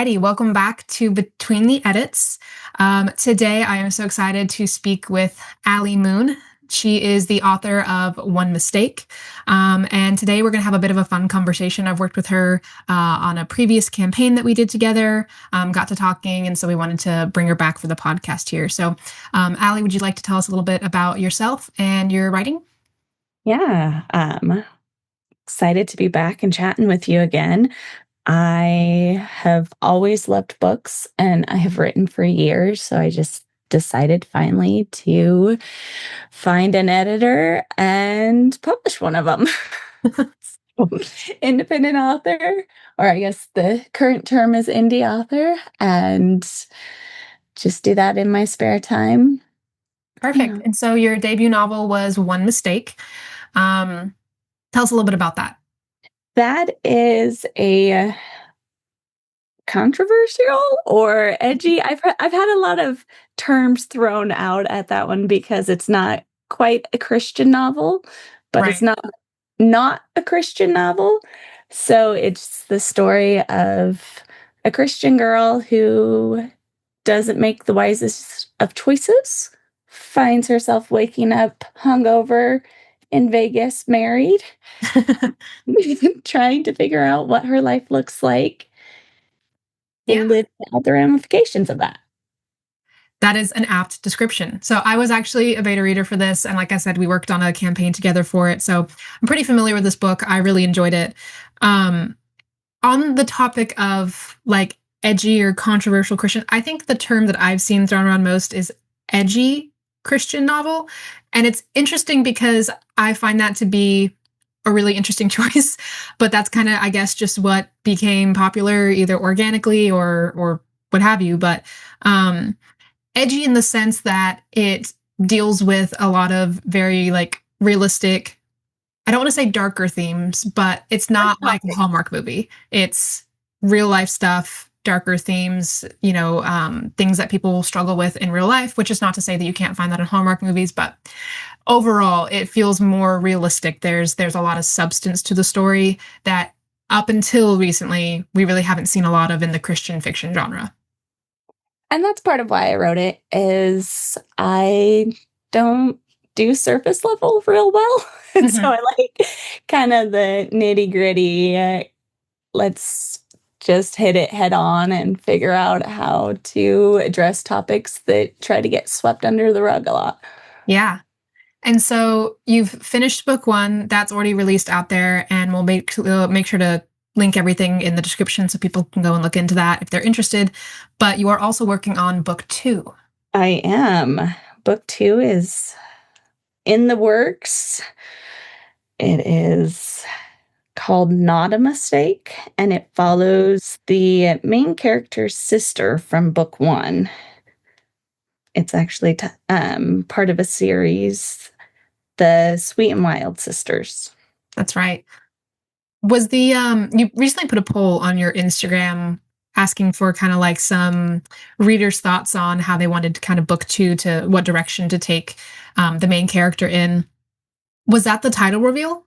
Alrighty, welcome back to Between the Edits. Today, I am so excited to speak with Aly Moon. She is the author of One Mistake. And today we're going to have a bit of a fun conversation. I've worked with her on a previous campaign that we did together, got to talking, and so we wanted to bring her back for the podcast here. So, Aly, would you like to tell us a little bit about yourself and your writing? Yeah, excited to be back and chatting with you again. I have always loved books and I have written for years, so I just decided finally to find an editor and publish one of them. Independent author, or I guess the current term is indie author, and just do that in my spare time. Perfect. Yeah. And so your debut novel was One Mistake. Tell us a little bit about that. That is a controversial or edgy. I've had a lot of terms thrown out at that one because it's not quite a Christian novel, but it's Right. not a Christian novel. So it's the story of a Christian girl who doesn't make the wisest of choices, finds herself waking up hungover in Vegas, married, trying to figure out what her life looks like Yeah. and live out the ramifications of that. That is an apt description. So I was actually a beta reader for this, and like I said, we worked on a campaign together for it. So I'm pretty familiar with this book. I really enjoyed it. On the topic of like edgy or controversial Christian, I think the term that I've seen thrown around most is edgy Christian novel. And it's interesting because I find that to be a really interesting choice, but that's kind of, I guess, just what became popular either organically or what have you. But edgy in the sense that it deals with a lot of very like realistic, I don't want to say darker themes, but it's not like a Hallmark movie. It's real life stuff, darker themes, things that people struggle with in real life, which is not to say that you can't find that in Hallmark movies, but overall it feels more realistic. There's a lot of substance to the story that up until recently we really haven't seen a lot of in the Christian fiction genre. And that's part of why I wrote it is I don't do surface level real well. And so I like kind of the nitty-gritty. Let's just hit it head on and figure out how to address topics that try to get swept under the rug a lot. Yeah. And so you've finished book one, that's already released out there, and we'll make sure to link everything in the description so people can go and look into that if they're interested. But you are also working on book two. I am. Book two is in the works. It is called Not a Mistake, and it follows the main character's sister from book one. It's actually part of a series, The Sweet and Wild Sisters. That's right. Was the you recently put a poll on your Instagram asking for kind of like some readers' thoughts on how they wanted to kind of book two, to what direction to take the main character in. Was that the title reveal?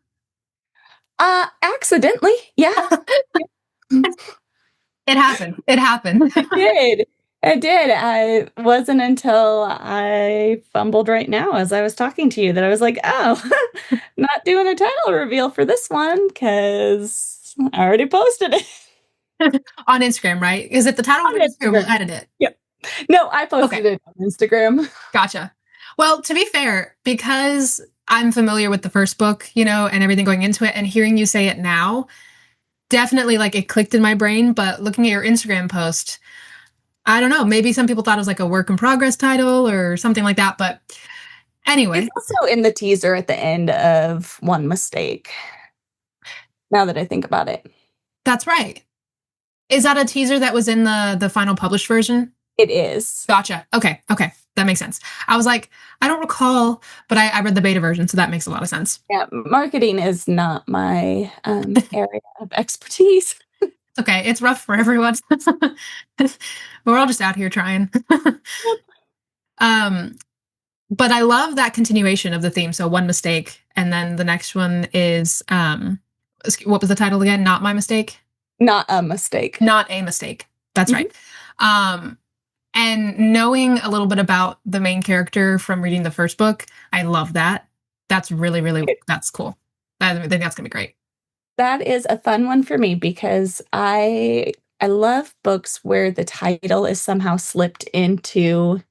Accidentally, yeah. It happened. It happened. I did. I did. I wasn't until I fumbled right now as I was talking to you that I was like, oh, not doing a title reveal for this one because I already posted it. On Instagram, right? Is it the title On reveal or we'll Instagram. edit it? Yep. No, I posted it on Instagram. Gotcha. Well, to be fair, because I'm familiar with the first book, and everything going into it, and hearing you say it now, definitely like it clicked in my brain. But looking at your Instagram post, I don't know, maybe some people thought it was like a work in progress title or something like that. But anyway. It's also in the teaser at the end of One Mistake, now that I think about it. That's right. Is that a teaser that was in the final published version? It is. Gotcha. Okay. That makes sense. I was like, I don't recall, but I read the beta version, so that makes a lot of sense. Yeah, marketing is not my area of expertise. Okay, it's rough for everyone. We're all just out here trying. But I love that continuation of the theme. So One Mistake, and then the next one is what was the title again? Not My Mistake? Not a mistake. Not a Mistake. That's right. Mhm. Um, and knowing a little bit about the main character from reading the first book, I love that. That's really, really, that's cool. I think that's gonna be great. That is a fun one for me because I love books where the title is somehow slipped into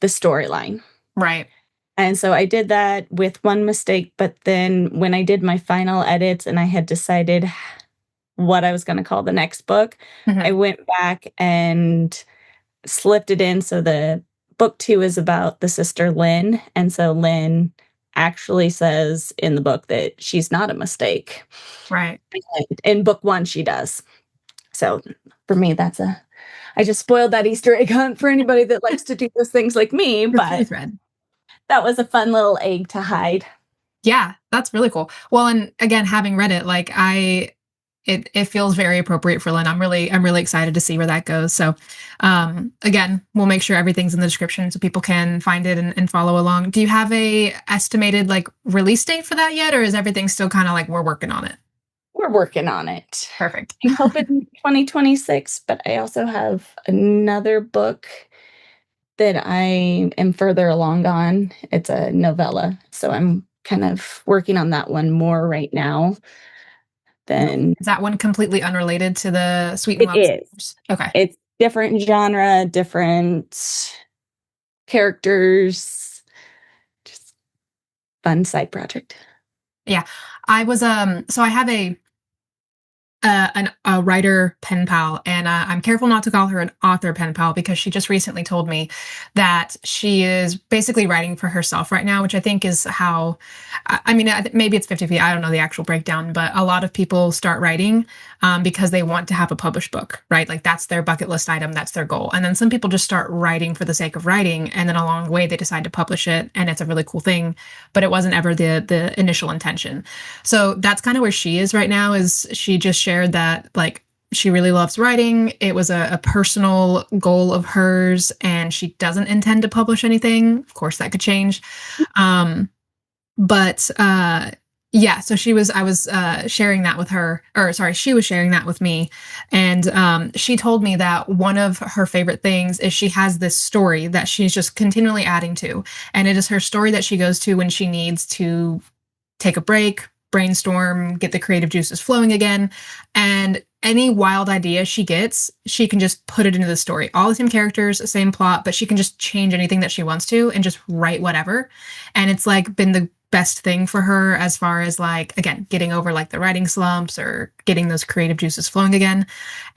the storyline. Right. And so I did that with one mistake, but then when I did my final edits and I had decided what I was gonna call the next book, I Mhm. went back and slipped it in so the book 2 is about the sister Lynn, and so Lynn actually says in the book that she's not a mistake. Right. In book 1, she does. So for me, that's a I just spoiled that Easter egg hunt for anybody that likes to do those things like me, The clue but thread. that was a fun little egg to hide. Yeah, that's really cool. Well, and again, having read it, like it feels very appropriate for Lynn. I'm really excited to see where that goes. So, again, we'll make sure everything's in the description so people can find it and follow along. Do you have a estimated like release date for that yet, or is everything still kind of like we're working on it? We're working on it. Perfect. I hope in 2026, but I also have another book that I am further along on. It's a novella, so I'm kind of working on that one more right now than Is that one completely unrelated to the Sweet and it Loud is. Sisters? Okay. It's different genre, different characters, just fun side project. Yeah. I was so I have a writer pen pal, and I'm careful not to call her an author pen pal because she just recently told me that she is basically writing for herself right now, which I think is how, I mean, maybe it's 50-50. I don't know the actual breakdown, but a lot of people start writing because they want to have a published book, right? Like that's their bucket list item, that's their goal. And then some people just start writing for the sake of writing, and then along the way they decide to publish it, and it's a really cool thing, but it wasn't ever the initial intention. So that's kind of where she is right now. Is she just shared that like she really loves writing. It was a personal goal of hers, and she doesn't intend to publish anything. Of course, that could change. Um, but yeah, so I was sharing that with her, or sorry, she was sharing that with me, and she told me that one of her favorite things is she has this story that she's just continually adding to, and it is her story that she goes to when she needs to take a break, brainstorm, get the creative juices flowing again. And any wild idea she gets, she can just put it into the story. All the same characters, same plot, but she can just change anything that she wants to and just write whatever. And it's like been the best thing for her as far as like, again, getting over like the writing slumps or getting those creative juices flowing again.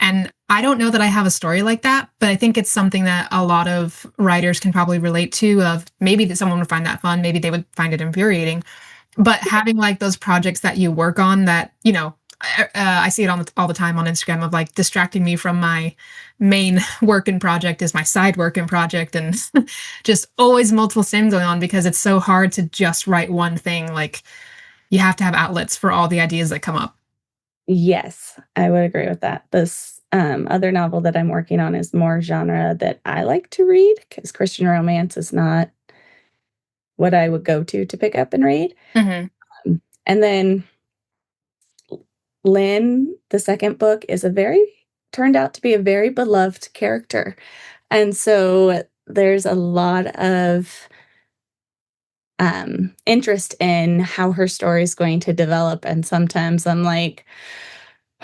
And I don't know that I have a story like that, but I think it's something that a lot of writers can probably relate to. Of maybe that someone would find that fun, maybe they would find it infuriating, but having like those projects that you work on that, I see it all the time on Instagram of like distracting me from my main work and project is my side work and project, and just always multiple things going on because it's so hard to just write one thing. Like you have to have outlets for all the ideas that come up. Yes, I would agree with that. This other novel that I'm working on is more genre that I like to read because Christian romance is not what I would go to pick up and read. Mm-hmm. And then Lynn, the second book, is a very turned out to be a very beloved character. And so there's a lot of interest in how her story is going to develop. And sometimes I'm like,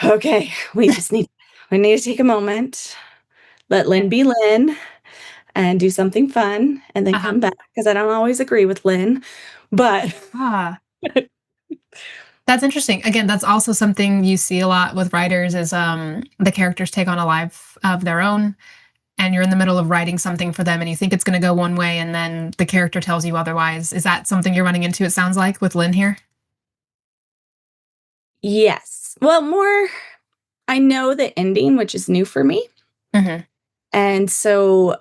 okay, we need to take a moment, let Lynn Yeah. be Lynn and do something fun and then Uh-huh. come back because I don't always agree with Lynn. But Ah, that's interesting. Again, that's also something you see a lot with writers is the characters take on a life of their own, and you're in the middle of writing something for them and you think it's going to go one way and then the character tells you otherwise. Is that something you're running into, it sounds like, with Lynn here? yes, well, more I know the ending, which is new for me. Mm-hmm. And so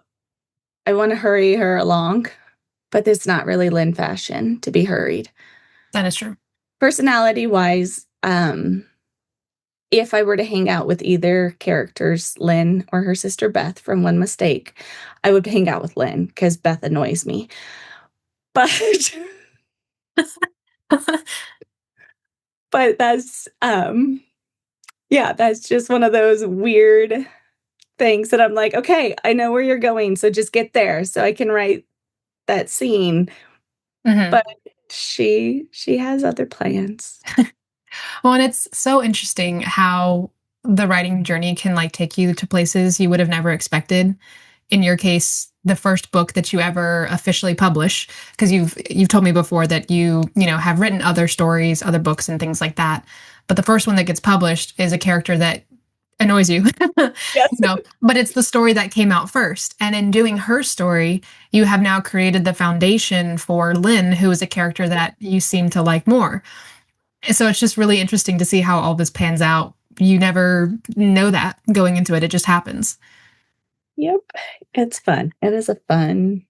I want to hurry her along, but it's not really Lynn fashion to be hurried. That is true. Personality wise, if I were to hang out with either characters, Lynn or her sister Beth from One Mistake, I would hang out with Lynn because Beth annoys me. But but that's yeah, that's just one of those weird things that I'm like, okay, I know where you're going, so just get there so I can write that scene. Mhm. But she has other plans. Well, and it's so interesting how the writing journey can like take you to places you would have never expected. In your case, the first book that you ever officially publish, because you've told me before that you have written other stories, other books and things like that. But the first one that gets published is a character that annoys you. Yes. But it's the story that came out first. And in doing her story, you have now created the foundation for Lynn, who is a character that you seem to like more. So it's just really interesting to see how all this pans out. You never know that going into it. It just happens. Yep. It's fun. It is a fun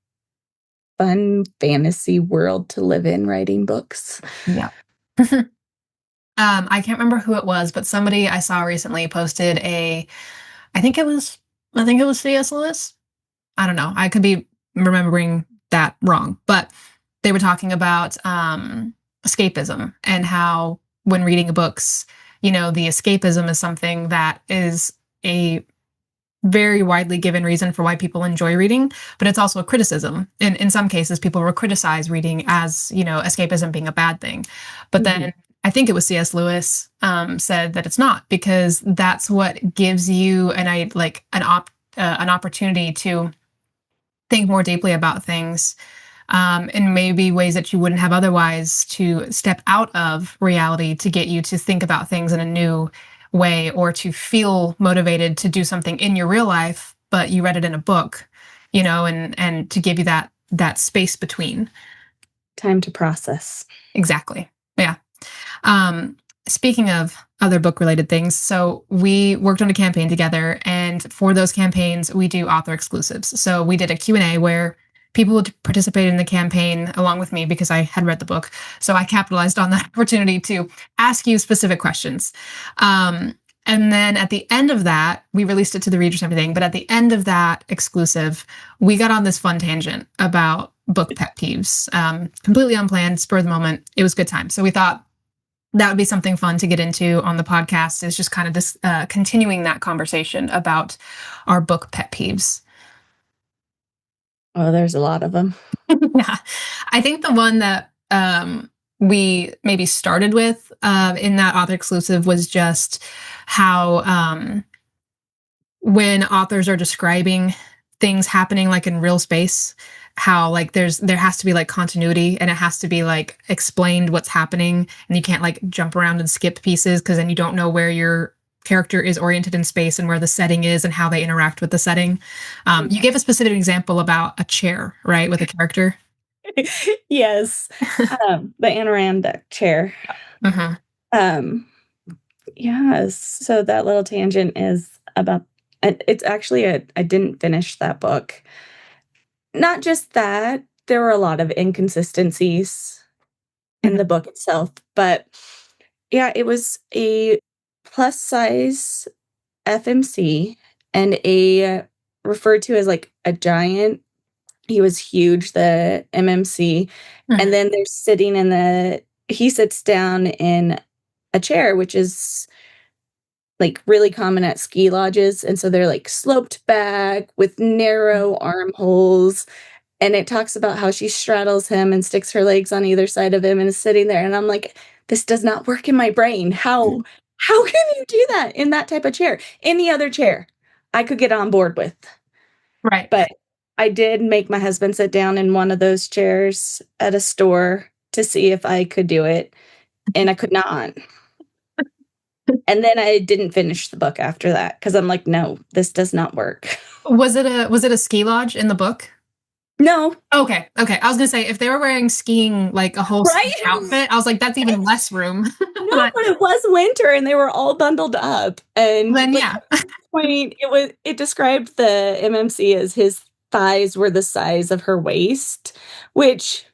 fantasy world to live in writing books. Yeah. I can't remember who it was, but somebody I saw recently posted I think it was, I think it was C.S. Lewis. I don't know. I could be remembering that wrong, but they were talking about escapism and how when reading books, the escapism is something that is a very widely given reason for why people enjoy reading, but it's also a criticism. In some cases, people will criticize reading as, escapism being a bad thing. But Mhm. then I think it was C.S. Lewis said that it's not, because that's what gives you an opportunity to think more deeply about things in maybe ways that you wouldn't have otherwise, to step out of reality to get you to think about things in a new way, or to feel motivated to do something in your real life, but you read it in a book, and to give you that space between. Time to process. Exactly. Yeah. Um, Speaking of other book related things, so we worked on a campaign together, and for those campaigns, we do author exclusives. So we did a Q&A where people would participate in the campaign along with me because I had read the book. So I capitalized on that opportunity to ask you specific questions. And then at the end of that, we released it to the readers and everything. But at the end of that exclusive, we got on this fun tangent about book pet peeves, completely unplanned, spur of the moment. It was a good time. So we thought that would be something fun to get into on the podcast, is just kind of this continuing that conversation about our book pet peeves. Oh, there's a lot of them. Yeah, I think the one that we maybe started with in that author exclusive was just how when authors are describing things happening like in real space, how like there has to be like continuity, and it has to be like explained what's happening, and you can't like jump around and skip pieces, because then you don't know where your character is oriented in space and where the setting is and how they interact with the setting. You gave a specific example about a chair, right, with a character. Yes. The Anorak chair. Uh-huh. Um, yes. So that little tangent is about it's actually I didn't finish that book. Not just that, there were a lot of inconsistencies in Mhm. the book itself, but yeah, it was a plus size FMC and referred to as like a giant. He was huge, the MMC. And Mhm. then they're sitting he sits down in a chair, which is like really common at ski lodges. And so they're like sloped back with narrow armholes. And it talks about how she straddles him and sticks her legs on either side of him and is sitting there. And I'm like, this does not work in my brain. How can you do that in that type of chair? Any other chair I could get on board with. Right. But I did make my husband sit down in one of those chairs at a store to see if I could do it, and I could not. And then I didn't finish the book after that because I'm like, no, this does not work. Was it a ski lodge in the book? No, Okay, okay. I was gonna say if they were wearing skiing like a whole ski right? outfit, I was like, that's even less room. No, But but it was winter and they were all bundled up. And then like yeah. at one point it described the MMC as his thighs were the size of her waist, which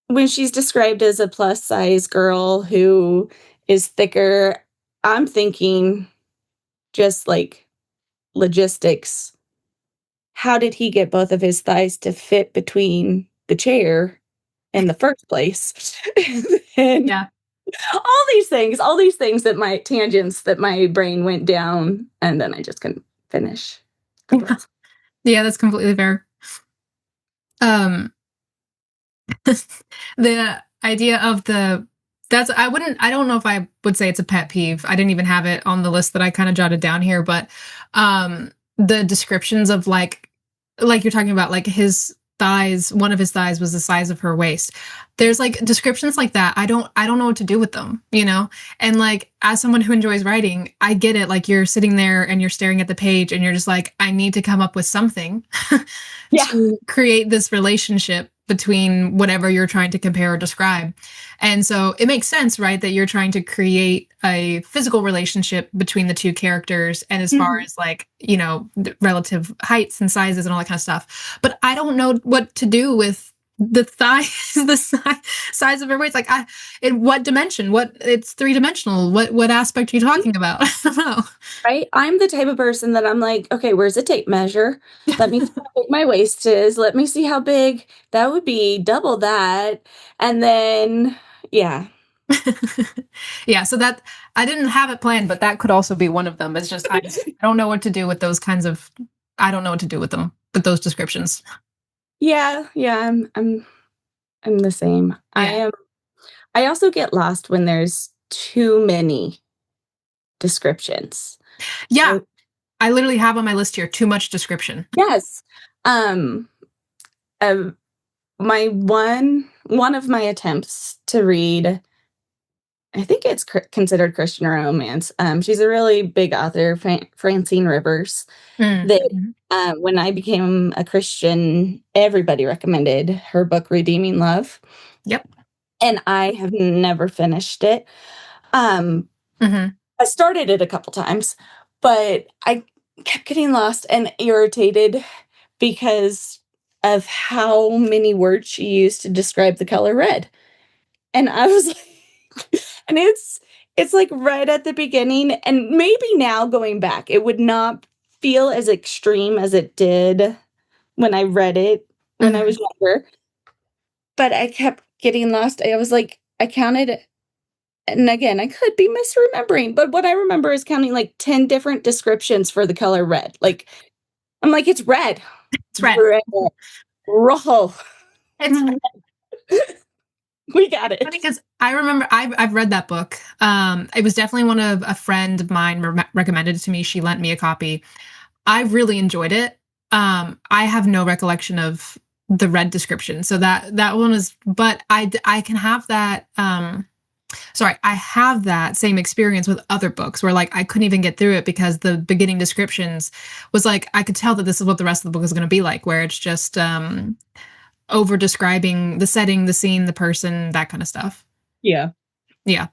when she's described as a plus size girl who is thicker, I'm thinking just like logistics. How did he get both of his thighs to fit between the chair in the first place? And Yeah. all these things that my tangents that my brain went down, and then I just couldn't finish the book. Yeah, that's completely fair. Um, the idea of the that's I don't know if I would say it's a pet peeve. I didn't even have it on the list that I kind of jotted down here, but the descriptions of like you're talking about, like his thighs, one of his thighs was the size of her waist. There's like descriptions like that. I don't know what to do with them, you know? And like as someone who enjoys writing, I get it. Like you're sitting there and you're staring at the page and you're just like, I need to come up with something Yeah. to create this relationship between whatever you're trying to compare or describe. And so it makes sense, right, that you're trying to create a physical relationship between the two characters. And as far Mhm. as like, you know, relative heights and sizes and all that kind of stuff. But I don't know what to do with the thighs, the size of her waist. Like, in what dimension? What it's three-dimensional. What aspect are you talking about? I don't know. Right? I'm the type of person that I'm like, okay, where's a tape measure? Let me see how big my waist is. Let me see how big that would be, double that. And then, yeah. Yeah, so that I didn't have it planned, but that could also be one of them. It's just I don't know what to do with those kinds of I don't know what to do with them, with those descriptions. Yeah, yeah, I'm the same. Yeah. I also get lost when there's too many descriptions. Yeah, So, I literally have on my list here too much description. yes. Um, um my one of my attempts to read, I think it's considered Christian romance. She's a really big author, Francine Rivers. Mm. That Mhm. when I became a Christian, everybody recommended her book Redeeming Love, Yep. and I have never finished it. Um, Mhm. I started it a couple times, but I kept getting lost and irritated because of how many words she used to describe the color red. And I was like, and it's like right at the beginning, and maybe now going back, it would not feel as extreme as it did when I read it when I Mhm. was younger, but I kept getting lost. I was like, I counted, and again, I could be misremembering, but what I remember is counting like 10 different descriptions for the color red. Like, I'm like, it's red. It's red. Red. Rojo. It's We got funny it. because I remember I've read that book. It was definitely one of a friend of mine recommended it to me. She lent me a copy. I really enjoyed it. I have no recollection of the red description, so that one is. But I can have that. Sorry, I have that same experience with other books where like I couldn't even get through it because the beginning descriptions was like I could tell that this is what the rest of the book is going to be like, where it's just over describing the setting, the scene, the person, that kind of stuff. Yeah. Yeah.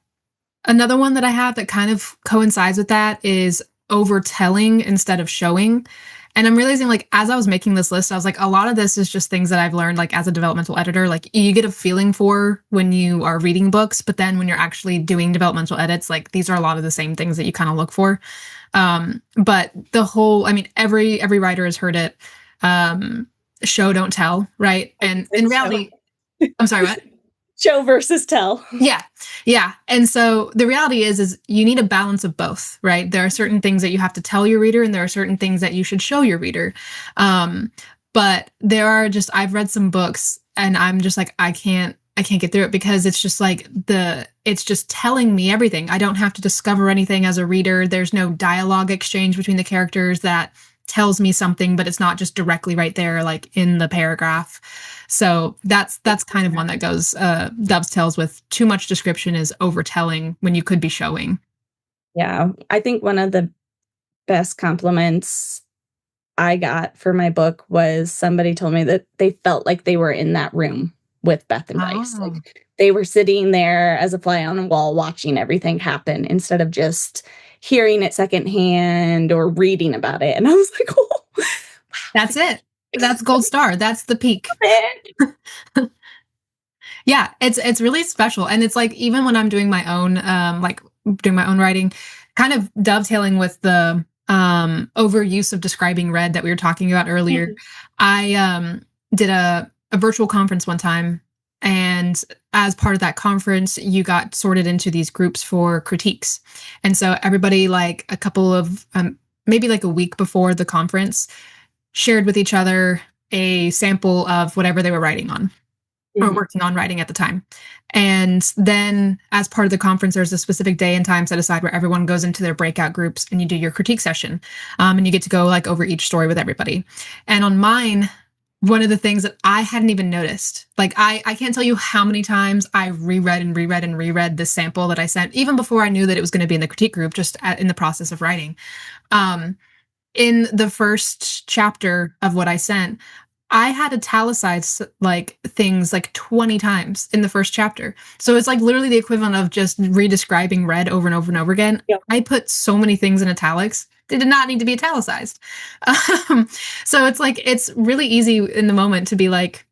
Another one that I have that kind of coincides with that is overtelling instead of showing. And I'm realizing, like, as I was making this list, I was like, a lot of this is just things that I've learned, like, as a developmental editor. Like, you get a feeling for when you are reading books, but then when you're actually doing developmental edits, like, these are a lot of the same things that you kind of look for. But the whole, I mean, every writer has heard it. Um, Show, don't tell, right? And in Show. reality, I'm sorry, what? Show versus tell. Yeah. Yeah. And so the reality is you need a balance of both, right? There are certain things that you have to tell your reader and there are certain things that you should show your reader. Um, but there are just I've read some books and I'm just like I can't get through it because it's just like it's just telling me everything. I don't have to discover anything as a reader. There's no dialogue exchange between the characters that tells me something, but it's not just directly right there like in the paragraph. So that's kind of one that goes dovetails with too much description is overtelling when you could be showing. Yeah, I think one of the best compliments I got for my book was somebody told me that they felt like they were in that room with Beth and Bryce. Oh, Like they were sitting there as a fly on the wall watching everything happen instead of just hearing it secondhand or reading about it. And I was like, oh, that's it. That's gold star. That's the peak. man. Yeah, it's really special. And it's like even when I'm doing my own like doing my own writing, kind of dovetailing with the overuse of describing red that we were talking about earlier. I did a virtual conference one time and as part of that conference you got sorted into these groups for critiques. And so everybody like a couple of maybe like a week before the conference, shared with each other a sample of whatever they were writing on or Mhm. working on writing at the time. And then, as part of the conference, there's a specific day and time set aside where everyone goes into their breakout groups and you do your critique session. And you get to go like over each story with everybody. And on mine, one of the things that I hadn't even noticed, like I can't tell you how many times I reread and reread and reread this sample that I sent, even before I knew that it was going to be in the critique group, just in the process of writing. Um, in the first chapter of what I sent, I had italicized like things like 20 times in the first chapter. So it's like literally the equivalent of just redescribing red over and over and over again. Yep. I put so many things in italics. They did not need to be italicized. Um, so it's like it's really easy in the moment to be like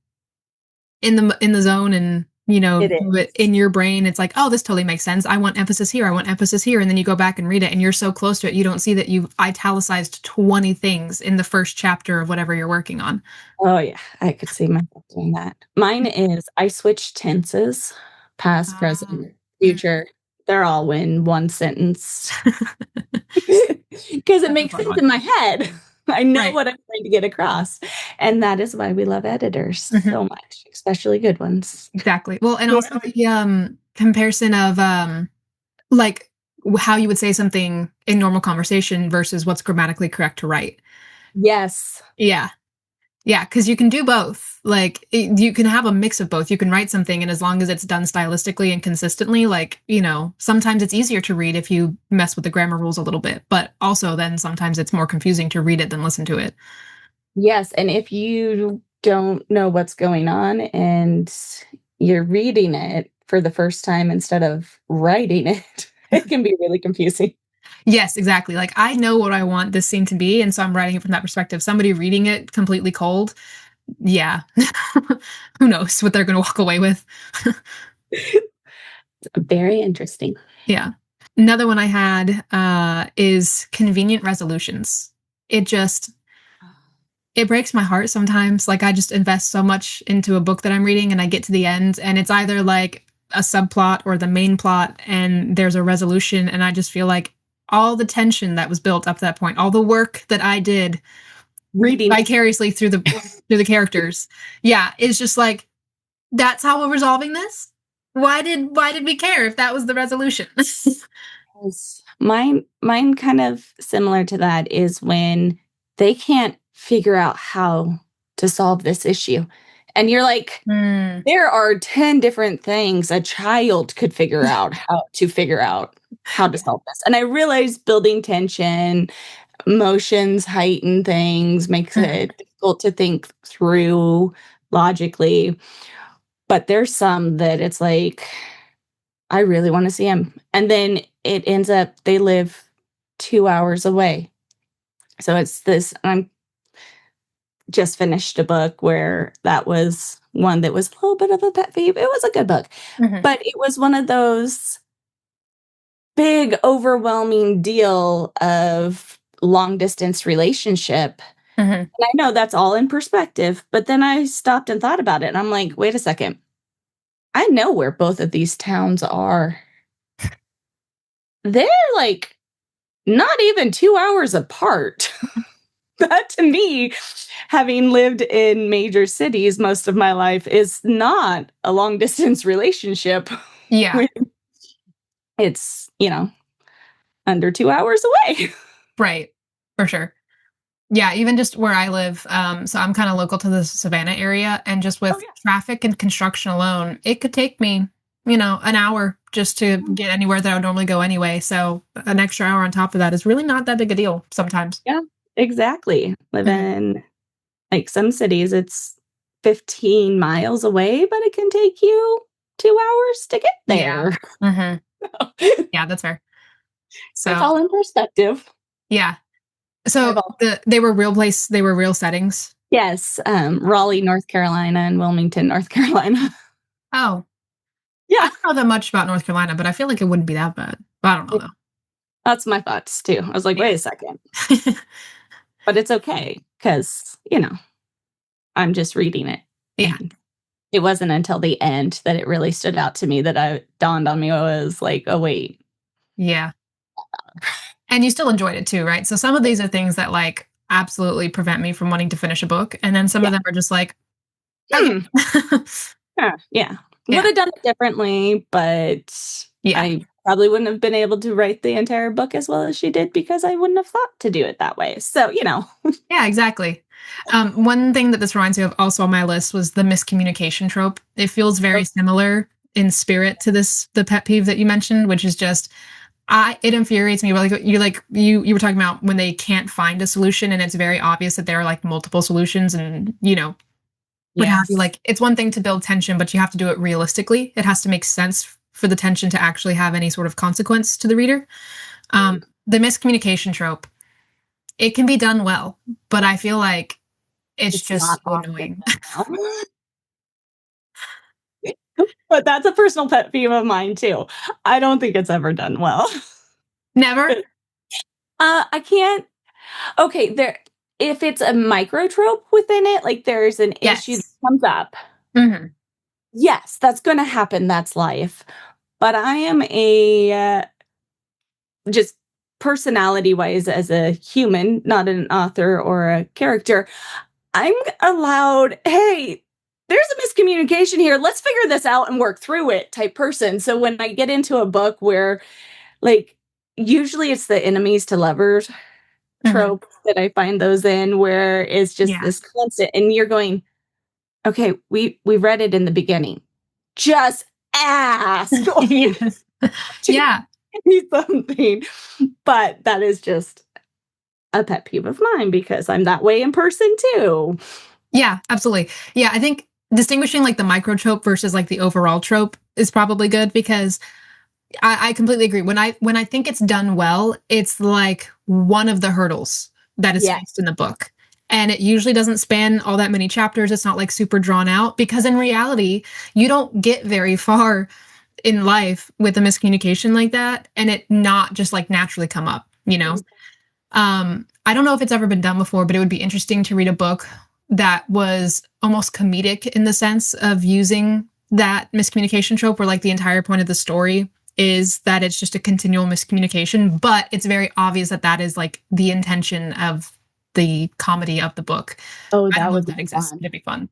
in the zone and It do it is. in your brain. It's like, oh, this totally makes sense. I want emphasis here. I want emphasis here. And then you go back and read it and you're so close to it, you don't see that you've italicized 20 things in the first chapter of whatever you're working on. Oh, yeah, I could see myself doing that. Mine is I switch tenses, past, Ah, present, mm. future. They're all in one sentence because it That's a makes fun sense one. in my head. I know Right. what I'm trying to get across, and that is why we love editors Mhm. so much, especially good ones. Exactly. Well, and Yeah. also the comparison of like how you would say something in normal conversation versus what's grammatically correct to write. Yes. Yeah. Yeah, because you can do both. Like you can have a mix of both. You can write something, and as long as it's done stylistically and consistently, like sometimes it's easier to read if you mess with the grammar rules a little bit. But also, then sometimes it's more confusing to read it than listen to it. Yes, and if you don't know what's going on and you're reading it for the first time instead of writing it, it can be really confusing. Yes, exactly. Like I know what I want this scene to be, and so I'm writing it from that perspective. Somebody reading it completely cold, yeah, who knows what they're going to walk away with. Very interesting. Yeah. Another one I had is convenient resolutions. It just it breaks my heart sometimes. Like I just invest so much into a book that I'm reading and I get to the end and it's either like a subplot or the main plot and there's a resolution and I just feel like all the tension that was built up to that point, all the work that I did Reading it. vicariously through the characters. Yeah, it's just like that's how we're resolving this? Why did we care if that was the resolution? Yes. Mine kind of similar to that is when they can't figure out how to solve this issue. And you're like, Hmm. there are 10 different things a child could figure out how to Yeah. solve this. And I realize building tension, emotions heighten things, makes Mhm. it difficult to think through logically. But there's some that it's like, I really want to see him. And then it ends up they live 2 hours away. So it's this I'm just finished a book where that was one that was a little bit of a pet peeve. It was a good book, Mhm. but it was one of those big overwhelming deal of long distance relationship. Mhm. And I know that's all in perspective, but then I stopped and thought about it and I'm like, "Wait a second. I know where both of these towns are. They're like not even 2 hours apart." That to me, having lived in major cities most of my life, is not a long distance relationship Yeah. when it's, under 2 hours away. Right. For sure. Yeah, even just where I live, so I'm kind of local to the Savannah area, and just Oh, with yeah. traffic and construction alone, it could take me, an hour just to get anywhere that I would normally go anyway. So an extra hour on top of that is really not that big a deal sometimes. Yeah, exactly. Live Mhm. in, like, some cities, it's 15 miles away, but it can take you 2 hours to get Yeah. there. Hmm. Yeah, that's fair. It's So all in perspective. yeah. I've So al they were real settings. Yes, Raleigh, North Carolina, and Wilmington, North Carolina. Oh, I Yeah. don't know that much about North Carolina, but I feel like it wouldn't be that bad. I don't know though. That's my thoughts too. I was like, "Wait a second." Yeah. But it's okay because I'm just reading it, Yeah. and it wasn't until the end that it really stood out to me that I dawned on me. I was like, "Oh, wait." Yeah. And you still enjoyed it too, right? So some of these are things that like absolutely prevent me from wanting to finish a book, and then some Yeah. of them are just like, okay. Hmm. Yeah. Would Yeah. have done it differently, but Yeah. I probably wouldn't have been able to write the entire book as well as she did because I wouldn't have thought to do it that way. So, Yeah, exactly. One thing that this reminds me of also on my list was the miscommunication trope. It feels very similar in spirit to the pet peeve that you mentioned, which is just it infuriates me. But you were talking about when they can't find a solution and it's very obvious that there are like multiple solutions and what have you. yes. Like it's one thing to build tension, but you have to do it realistically. It has to make sense for the tension to actually have any sort of consequence to the reader. The miscommunication trope, it can be done well, but I feel like it's It's just not so often annoying. done well. But that's a personal pet peeve of mine too. I don't think it's ever done well. Never? I can't. Okay, there. If it's a micro trope within it, like there's an issue that Yes. comes up. Mhm. Yes, that's going to happen. That's life. But I am a just personality wise as a human, not an author or a character. I'm allowed. Hey, there's a miscommunication here. Let's figure this out and work through it type person. So when I get into a book where like usually it's the enemies to lovers Mhm. trope that I find those in where it's just Yeah. this constant and you're going, okay, we read it in the beginning. Just ask or Yes. to Yeah. me something. But that is just a pet peeve of mine because I'm that way in person too. Yeah, absolutely. Yeah, I think distinguishing like the micro trope versus like the overall trope is probably good because I completely agree. When I think it's done well, it's like one of the hurdles that is Yeah. faced in the book. And it usually doesn't span all that many chapters. It's not like super drawn out because in reality, you don't get very far in life with a miscommunication like that and it not just like naturally come up, you know? I don't know if it's ever been done before, but it would be interesting to read a book that was almost comedic in the sense of using that miscommunication trope where like the entire point of the story is that it's just a continual miscommunication, but it's very obvious that that is like the intention of the comedy of the book. Oh, I don't that know if would be that exists, fun. but it'd be fun.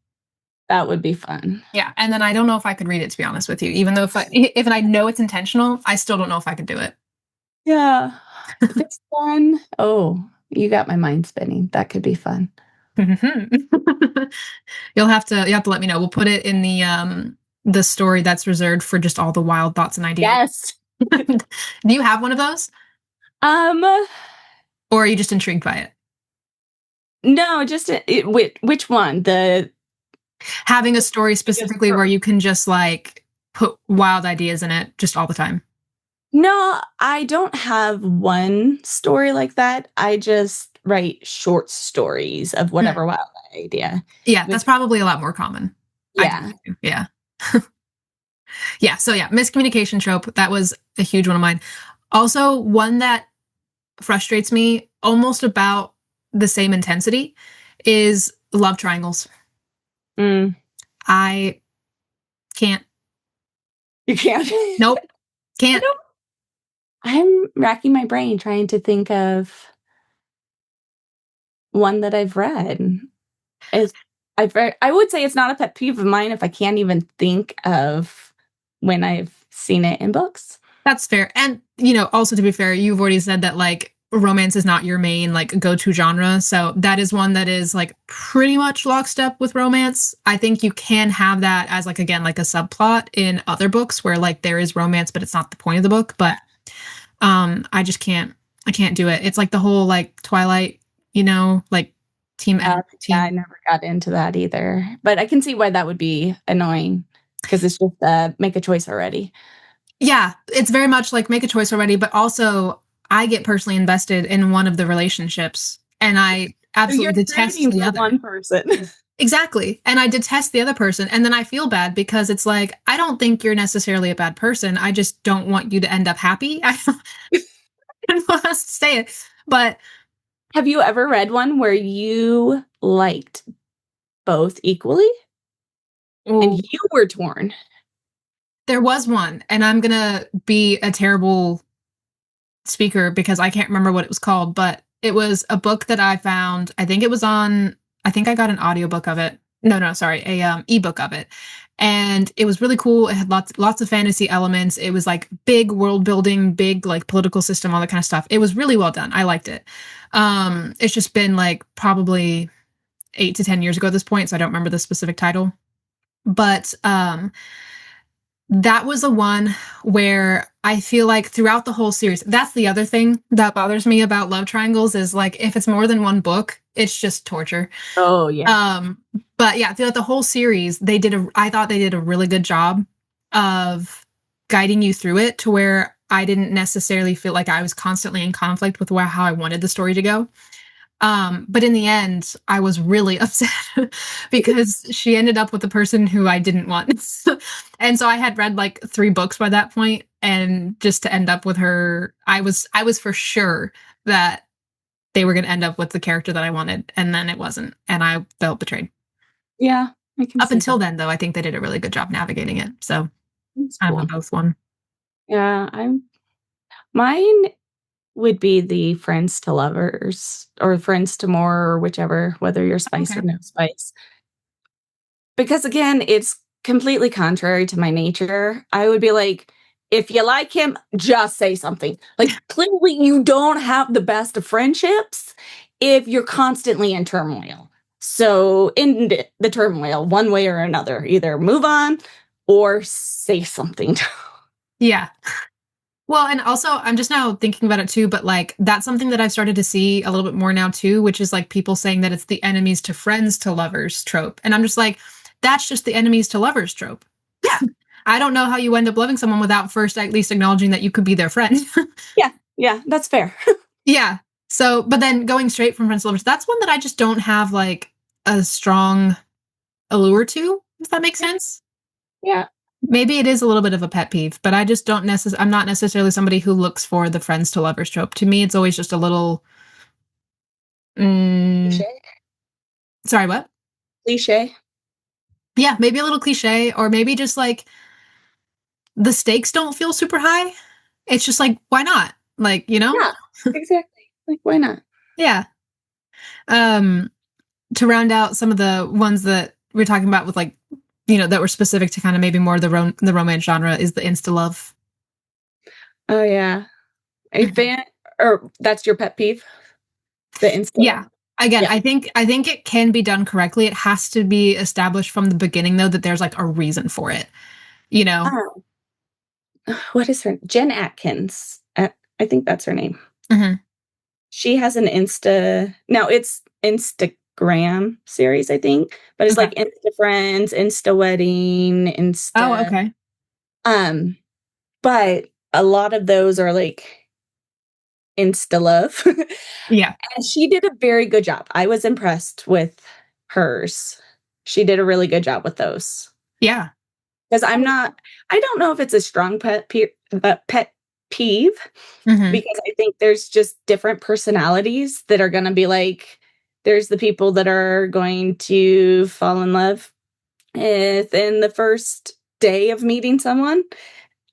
That would be fun. Yeah, and then I don't know if I could read it to be honest with you. Even though if I know it's intentional, I still don't know if I could do it. Yeah. If it's fun, oh, you got my mind spinning. That could be fun. You'll have to let me know. We'll put it in the story that's reserved for just all the wild thoughts and ideas. Yes. Do you have one of those? Um, Or are you just intrigued by it? no, just which one? The Having a story just specifically where you can just like put wild ideas in it just all the time. no, I don't have one story like that. I just write short stories of Hmm. whatever wild idea. Yeah, Which that's probably a lot more common. I do yeah. that too. Yeah. Yeah. So yeah, miscommunication trope. That was a huge one of mine. Also, one that frustrates me almost about the same intensity is love triangles. Mm, I can't. you can't. Nope. I Can't. don't I'm racking my brain trying to think of one that I've read. Is I would say it's not a pet peeve of mine if I can't even think of when I've seen it in books. That's fair. And, also to be fair, you've already said that like romance is not your main like go-to genre. So that is one that is like pretty much lockstep with romance. I think you can have that as like again like a subplot in other books where like there is romance but it's not the point of the book, but I can't do it. It's like the whole like Twilight, like team Yeah, and yeah, I team. never got into that either, but I can see why that would be annoying because it's just, make a choice already. Yeah, it's very much like make a choice already, but also I get personally invested in one of the relationships and I So you're absolutely detest rooting the for other. one person. Exactly. And I detest the other person. And then I feel bad because it's like, I don't think you're necessarily a bad person. I just don't want you to end up happy. I don't know how to say it. But Have you ever read one where you liked both equally and oh, you were torn? there was one, and I'm going to be a terrible speaker because I can't remember what it was called, but it was a book that I found. I think it was on, I think I got an audiobook of it. No, no, sorry, a ebook of it. And it was really cool. It had lots of fantasy elements. It was like big world building, big like political system, all that kind of stuff. It was really well done. I liked it. It's just been like probably 8 to 10 years ago at this point, so I don't remember the specific title. But that was the one where I feel like throughout the whole series, that's the other thing that bothers me about love triangles is like if it's more than one book, it's just torture. Oh, yeah. Um, but yeah, throughout the whole series, I thought they did a really good job of guiding you through it to where I didn't necessarily feel like I was constantly in conflict with how I wanted the story to go. But in the end, I was really upset because she ended up with the person who I didn't want. And so I had read like 3 books by that point, and just to end up with her, I was for sure that they were going to end up with the character that I wanted, and then it wasn't, and I felt betrayed. Yeah, I can Up see until that. then, though, I think they did a really good job navigating it. So That's I'm a cool. both one. Yeah, I'm mine would be the friends to lovers or friends to more or whichever, whether you're spice or Okay. no spice. Because again, it's completely contrary to my nature. I would be like, if you like him, just say something. Like, clearly, you don't have the best of friendships if you're constantly in turmoil. So, in the turmoil, one way or another, either move on or say something. Yeah. Well, and also I'm just now thinking about it too, but like that's something that I've started to see a little bit more now too, which is like people saying that it's the enemies to friends to lovers trope. And I'm just like, that's just the enemies to lovers trope. Yeah, I don't know how you end up loving someone without first at least acknowledging that you could be their friend. yeah, yeah, that's fair. Yeah. So, but then going straight from friends to lovers, that's one that I just don't have like a strong allure to, if that makes sense. Yeah, Maybe it is a little bit of a pet peeve, but I just don't necessarily, I'm not necessarily somebody who looks for the friends to lovers trope. To me, it's always just a little, mm, cliche. sorry, what? Cliche. Yeah, maybe a little cliche, or maybe just like the stakes don't feel super high. It's just like, why not? Like, you know? Yeah, exactly. Like, why not? Yeah. Um, to round out some of the ones that we're talking about with like, that were specific to kind of maybe more the romance genre is the insta love. Oh, yeah. A Mhm. fan, or that's your pet peeve? The insta love? Yeah. Again, Yeah. I think it can be done correctly. It has to be established from the beginning though that there's like a reason for it, you know. Oh, what is her Jen Atkins. I think that's her name. Mhm. She has an Insta now it's Instagram series, I think, but it's Okay. like Insta Friends, Insta Wedding, Oh, Insta okay. um, but a lot of those are like Insta love. Yeah. And she did a very good job. I was impressed with hers. She did a really good job with those. Yeah. 'Cause I don't know if it's a strong pet peeve Mhm. because I think there's just different personalities that are gonna be like there's the people that are going to fall in love within the first day of meeting someone.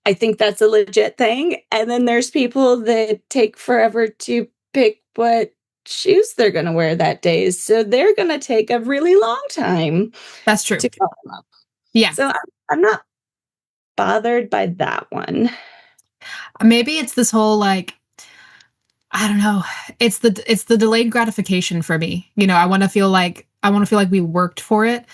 I think that's a legit thing, and then there's people that take forever to pick what shoes they're gonna wear that day, so they're gonna take a really long time That's true. to fall in love. Yeah. So I'm not bothered by that one. Maybe it's this whole like I don't know. It's the delayed gratification for me. I want to feel like we worked for it.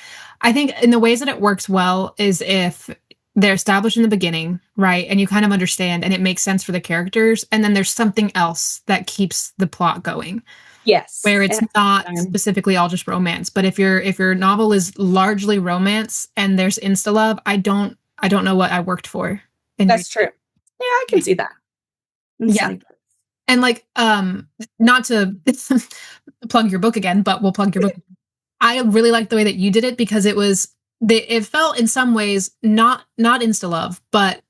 I think in the ways that it works well is if they're established in the beginning, right? And you kind of understand and it makes sense for the characters and then there's something else that keeps the plot going Yes, where it it's has to be not done. specifically all just romance. But if your novel is largely romance and there's insta love, I don't know what I worked for in That's reading true. it. Yeah, I can see that. Yeah. Inside. And like not to plug your book again, but we'll plug your book. I really liked the way that you did it because it felt in some ways not insta love, but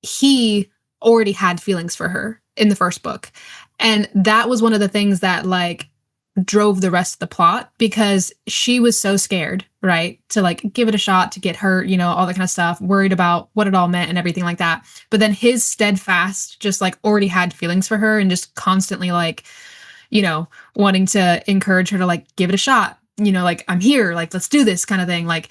he already had feelings for her in the first book. And that was one of the things that like drove the rest of the plot because she was so scared, right? To like give it a shot, to get hurt, all that kind of stuff, worried about what it all meant and everything like that. But then his steadfast, just like already had feelings for her and just constantly like, wanting to encourage her to like give it a shot, like I'm here, like let's do this kind of thing. Like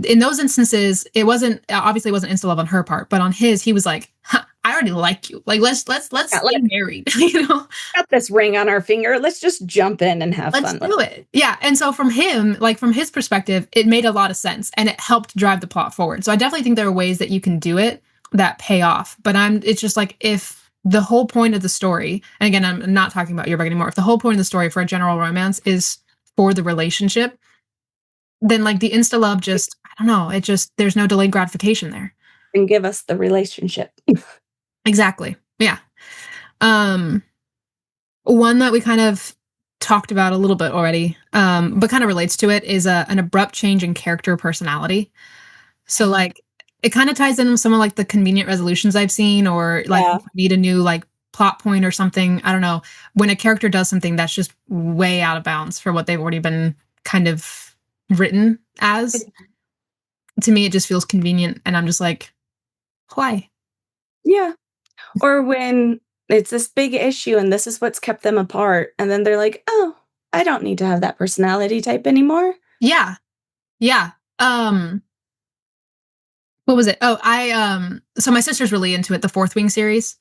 in those instances, it wasn't obviously it wasn't insta love on her part, but on his, he was like, huh, I already like you. Like let's Yeah, get married, you know? got this ring on our finger. Let's just jump in and have Let's fun with do it. Yeah. And so from him, like from his perspective, it made a lot of sense and it helped drive the plot forward. So I definitely think there are ways that you can do it that pay off. But it's just like if the whole point of the story, and again, I'm not talking about your book anymore. If the whole point of the story for a general romance is for the relationship, then like the insta love it just, I don't know, it just, there's no delayed gratification there. and give us the relationship. Exactly. Yeah. Um, One that we kind of talked about a little bit already, but kind of relates to it is an abrupt change in character personality. So like it kind of ties in with some of like the convenient resolutions I've seen, or like Yeah. need a new like plot point or something. I don't know. When a character does something that's just way out of bounds for what they've already been kind of written as, to me it just feels convenient, and I'm just like, why? Yeah. Or when it's this big issue and this is what's kept them apart, and then they're like, "Oh, I don't need to have that personality type anymore." Yeah, yeah. What was it? Oh, so my sister's really into it, the Fourth Wing series.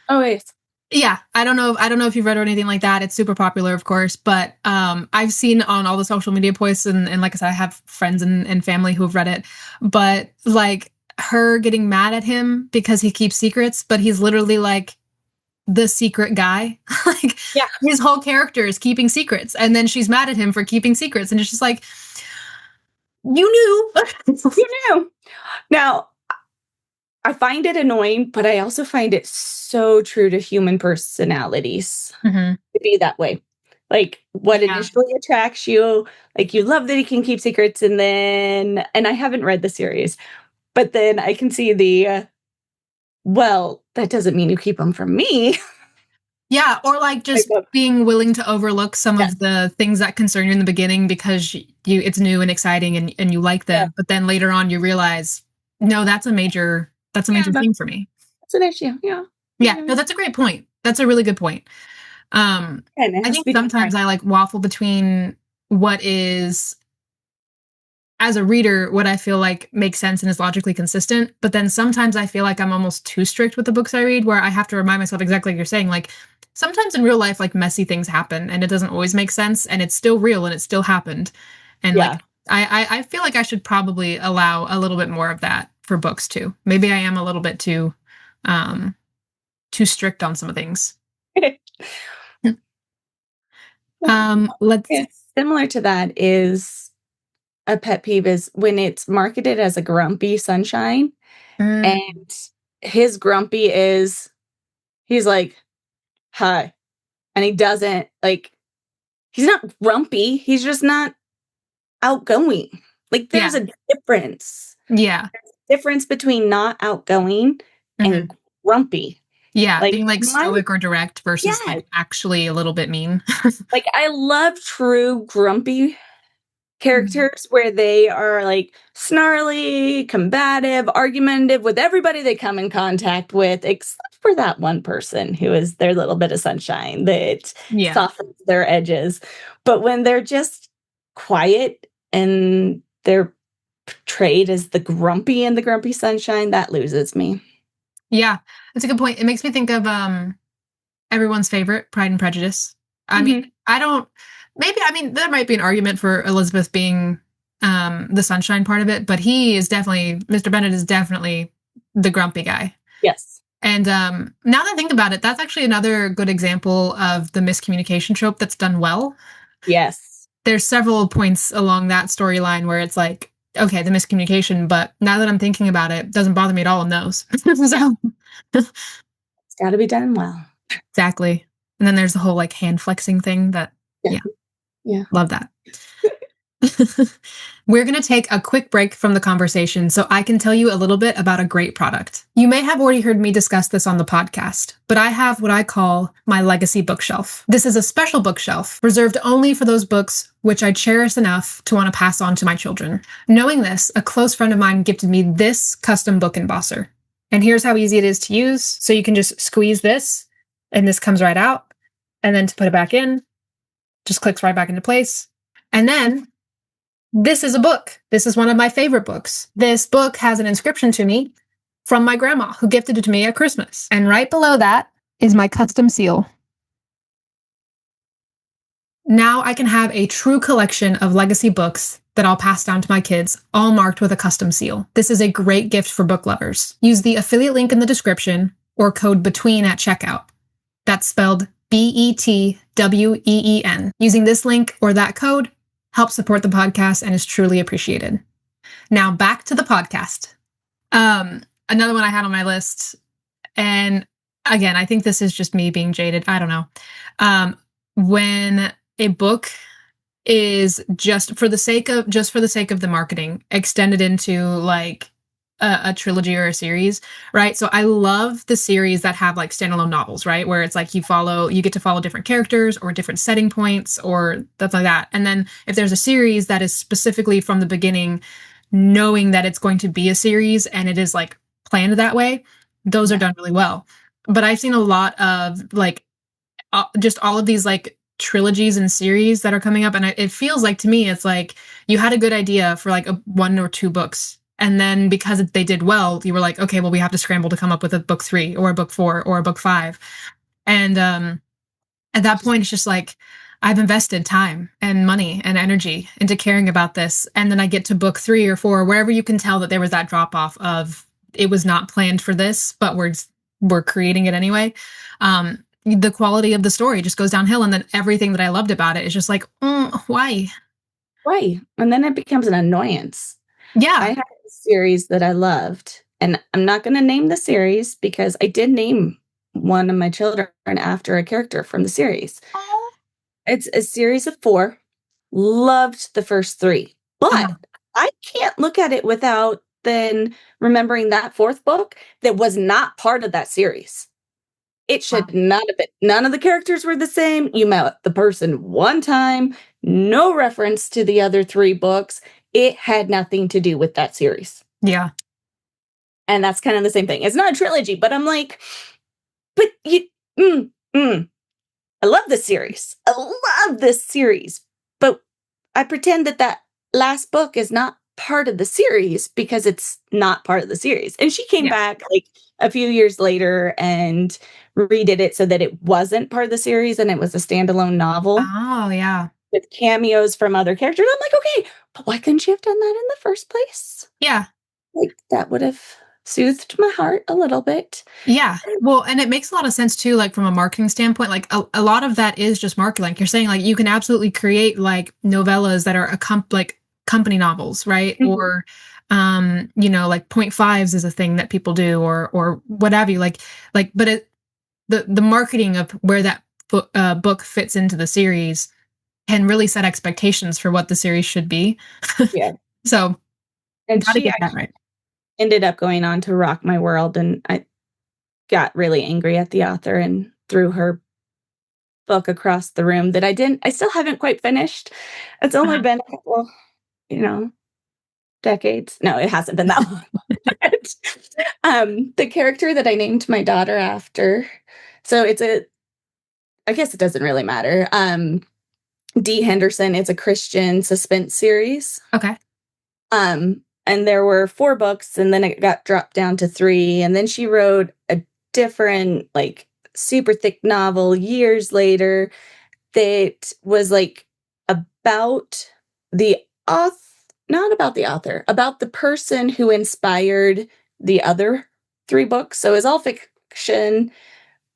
Oh, yes. Yeah, I don't know if you've read or anything like that. It's super popular, of course, but I've seen on all the social media posts, and like I said, I have friends and family who have read it. But like her getting mad at him because he keeps secrets, but he's literally like the secret guy. Like Yeah, his whole character is keeping secrets, and then she's mad at him for keeping secrets, and it's just like, you knew. you knew. Now, I find it annoying, but I also find it so true to human personalities Hmm. to be that way. Like, what Yeah. initially attracts you, like, you love that he can keep secrets, and I haven't read the series, but then I can see well, that doesn't mean you keep them from me. Yeah, or like Type just of being willing to overlook some yeah, of the things that concern you in the beginning because it's new and exciting, and you like yeah, them, but then later on you realize, no, that's a major yeah, thing for me. that's an issue, yeah, Yeah, yeah, no, that's a great point. That's a really good point. and it I has to think be done right. sometimes I like waffle between what is, as a reader, what I feel like makes sense and is logically consistent. But then sometimes I feel like I'm almost too strict with the books I read, where I have to remind myself exactly like you're saying. Like sometimes in real life, like messy things happen and it doesn't always make sense, and it's still real and it still happened. And like Yeah. I feel like I should probably allow a little bit more of that for books too. Maybe I am a little bit um too strict on some of things. Let's. It's similar to that is a pet peeve is when it's marketed as a grumpy sunshine, Mm, and his grumpy is he's like, "Hi," and he doesn't like he's not grumpy, he's just not outgoing. Like, there's yeah, a difference. yeah. Difference between not outgoing and Hmm. grumpy. Yeah, Like, being like my stoic or direct versus yeah, like actually a little bit mean. like, I love true grumpy Mhm. characters where they are, like, snarly, combative, argumentative with everybody they come in contact with, except for that one person who is their little bit of sunshine that Yeah. softens their edges. But when they're just quiet and they're portrayed as the grumpy and the grumpy sunshine, that loses me. Yeah. That's a good point. It makes me think of everyone's favorite, Pride and Prejudice. I mean, Mhm. I don't maybe I mean there might be an argument for Elizabeth being the sunshine part of it, but he is definitely Mr. Bennet is definitely the grumpy guy. Yes. And now that I think about it, that's actually another good example of the miscommunication trope that's done well. Yes. There's several points along that storyline where it's like, okay, the miscommunication, but now that I'm thinking about it, doesn't bother me at all in those. Yeah. So It's gotta be done well. exactly. And then there's the whole like hand flexing thing that, Yeah. yeah, Yeah. love that. We're going to take a quick break from the conversation so I can tell you a little bit about a great product. You may have already heard me discuss this on the podcast, but I have what I call my legacy bookshelf. This is a special bookshelf reserved only for those books which I cherish enough to want to pass on to my children. Knowing this, a close friend of mine gifted me this custom book embosser. And here's how easy it is to use. So you can just squeeze this, and this comes right out. And then to put it back in, just clicks right back into place. And then this is a book. This is one of my favorite books. This book has an inscription to me from my grandma who gifted it to me at Christmas. And right below that is my custom seal. Now I can have a true collection of legacy books that I'll pass down to my kids, all marked with a custom seal. This is a great gift for book lovers. Use the affiliate link in the description or code BETWEEN at checkout. That's spelled BETWEEN. Using this link or that code helps support the podcast and is truly appreciated. Now back to the podcast. Another one I had on my list, and again, I think this is just me being jaded. I don't know. When a book is just for the sake of the marketing extended into like a trilogy or a series, right? So I love the series that have like standalone novels, right? Where it's like you get to follow different characters or different setting points or stuff like that. And then if there's a series that is specifically from the beginning, knowing that it's going to be a series and it is like planned that way, those are done really well. But I've seen a lot of like just all of these like trilogies and series that are coming up, and it feels like to me it's like you had a good idea for like one or two books, and then because they did well, you were like, okay, well, we have to scramble to come up with a book 3 or a book 4 or a book 5. And at that point, it's just like, I've invested time and money and energy into caring about this. And then I get to book 3 or 4, wherever you can tell that there was that drop off of it was not planned for this, but we're creating it anyway. The quality of the story just goes downhill. And then everything that I loved about it is just like, why? Why? And then it becomes an annoyance. Yeah. I had a series that I loved, and I'm not going to name the series because I did name one of my children after a character from the series. Oh. It's a series of 4. Loved the first 3, but I can't look at it without then remembering that 4th book that was not part of that series. It should not have been. None of the characters were the same. You met the person one time, no reference to the other 3 books. It had nothing to do with that series. Yeah. And that's kind of the same thing. It's not a trilogy, but I'm like, but you, I love this series. I love this series. But I pretend that last book is not part of the series because it's not part of the series. And she came back like a few years later and redid it so that it wasn't part of the series and it was a standalone novel. Oh, yeah. With cameos from other characters. I'm like, okay, but why couldn't you have done that in the first place? Yeah. Like, that would have soothed my heart a little bit. Yeah. Well, and it makes a lot of sense too, like from a marketing standpoint, like a lot of that is just marketing. Like you're saying, like you can absolutely create like novellas that are like company novels, right? Mm-hmm. Or, like 0.5s is a thing that people do or whatever you like, but the marketing of where that book fits into the series can really set expectations for what the series should be. Yeah. So, and gotta she get that right. Ended up going on to rock my world, and I got really angry at the author and threw her book across the room that I still haven't quite finished. It's only been a couple, decades. No, it hasn't been that long. The character that I named my daughter after, so I guess it doesn't really matter. D. Henderson, it's a Christian suspense series. Okay. And there were 4 books, and then it got dropped down to 3. And then she wrote a different, like, super thick novel years later that was like about the author, not about the author, about the person who inspired the other 3 books. So it was all fiction,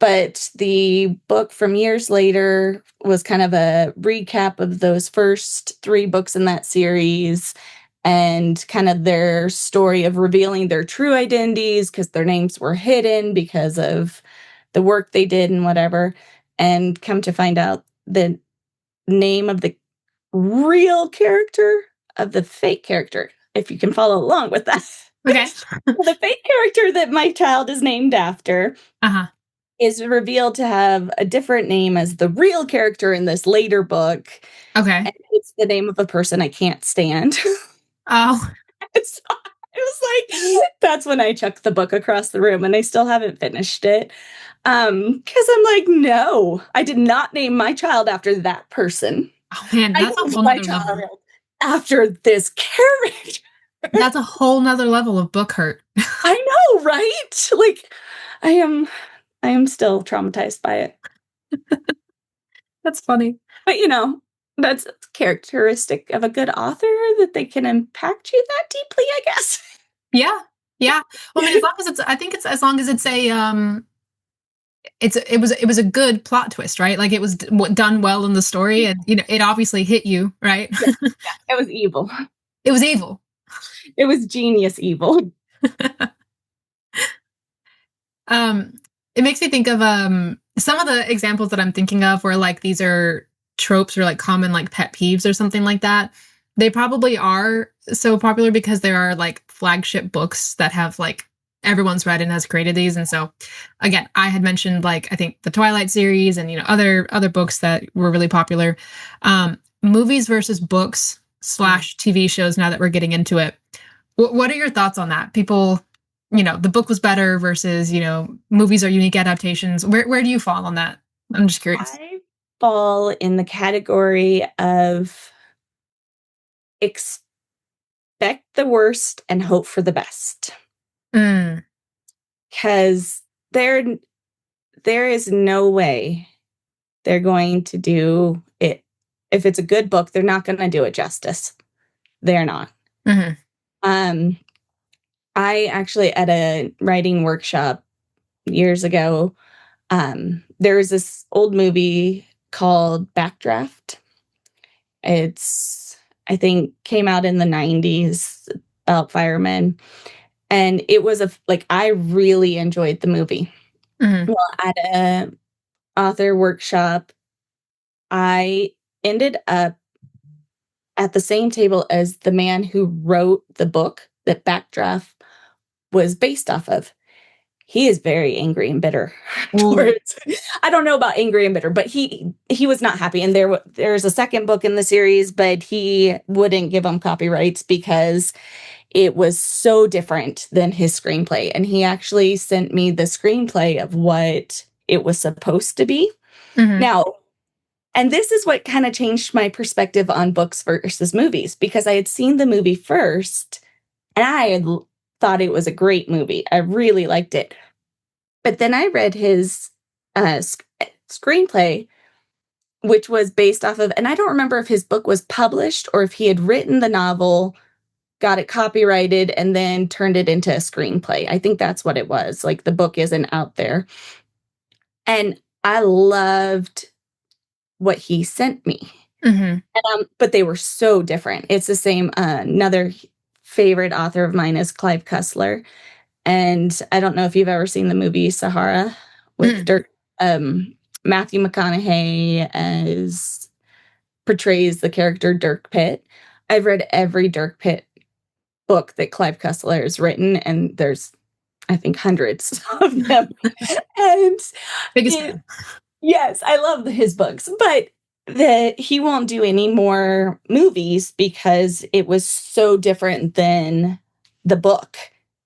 but the book from years later was kind of a recap of those first 3 books in that series and kind of their story of revealing their true identities because their names were hidden because of the work they did and whatever. And come to find out the name of the real character of the fake character, if you can follow along with that. Okay. The fake character that my child is named after Uh-huh. is revealed to have a different name as the real character in this later book. Okay. And it's the name of a person I can't stand. Oh, So it was like, that's when I chucked the book across the room, and I still haven't finished it. Because I'm like, no, I did not name my child after that person. oh man, I that's a named whole my nother level. child after this character. That's a whole nother level of book hurt. I know, right? Like, I am I am still traumatized by it. That's funny. But, that's characteristic of a good author, that they can impact you that deeply, I guess. Yeah. Yeah. Well, I mean, as long as it's, I think it's as long as it's a, it was a good plot twist, right? Like it was done well in the story, and it obviously hit you, right? Yeah, yeah, it was evil. It was evil. It was genius evil. Um, it makes me think of some of the examples that I'm thinking of where like these are tropes or like common like pet peeves or something like that. They probably are so popular because there are like flagship books that have like everyone's read and has created these. And so again, I had mentioned like I think the Twilight series and other books that were really popular. Movies versus books slash TV shows now that we're getting into it. What are your thoughts on that? People, the book was better versus, movies are unique adaptations. Where do you fall on that? I'm just curious. I fall in the category of expect the worst and hope for the best. Mm, 'Cause there is no way they're going to do it. If it's a good book, they're not gonna do it justice. They're not. mhm, Um, I actually, at a writing workshop years ago, there was this old movie called Backdraft. It's, I think, came out in the 90s about firemen, and it was like, I really enjoyed the movie. mhm. Well, at a author workshop, I ended up at the same table as the man who wrote the book that Backdraft was based off of. He is very angry and bitter Ooh. towards, I don't know about angry and bitter, but he was not happy, and there's a second book in the series, but he wouldn't give him copyrights because it was so different than his screenplay, and he actually sent me the screenplay of what it was supposed to be. Mhm, Now, and this is what kind of changed my perspective on books versus movies, because I had seen the movie first, and I had thought it was a great movie. I really liked it. But then I read his screenplay, which was based off of, and I don't remember if his book was published or if he had written the novel, got it copyrighted, and then turned it into a screenplay. I think that's what it was. Like, the book isn't out there. And I loved what he sent me. mhm, But they were so different. It's the same. Another favorite author of mine is Clive Cussler. And I don't know if you've ever seen the movie Sahara with mm. Dirk. Matthew McConaughey as portrays the character Dirk Pitt. I've read every Dirk Pitt book that Clive Cussler has written, and there's, I think, hundreds of them. And Biggest it, fan. yes, I love his books, but that he won't do any more movies because it was so different than the book,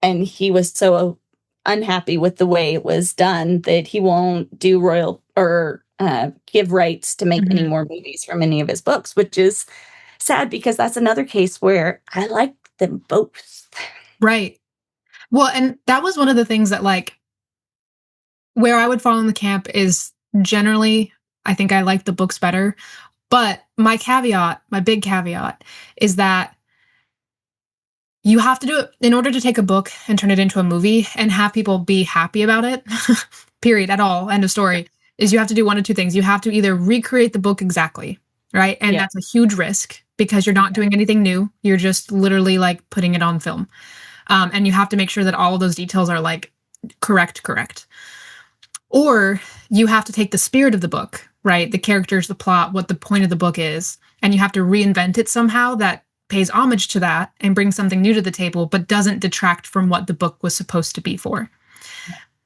and he was so unhappy with the way it was done that he won't do royal or give rights to make any Mhm. more movies from any of his books, which is sad because that's another case where I like them both. Right. Well, and that was one of the things that like where I would fall in the camp is generally I think I like the books better. But my caveat, my big caveat, is that you have to do it in order to take a book and turn it into a movie and have people be happy about it, period, at all, end of story, is you have to do one of two things. You have to either recreate the book exactly, right? And Yeah. that's a huge risk because you're not doing anything new. You're just literally like putting it on film. And you have to make sure that all of those details are like correct. Or you have to take the spirit of the book, right? The characters, the plot, what the point of the book is, and you have to reinvent it somehow that pays homage to that and brings something new to the table, but doesn't detract from what the book was supposed to be for.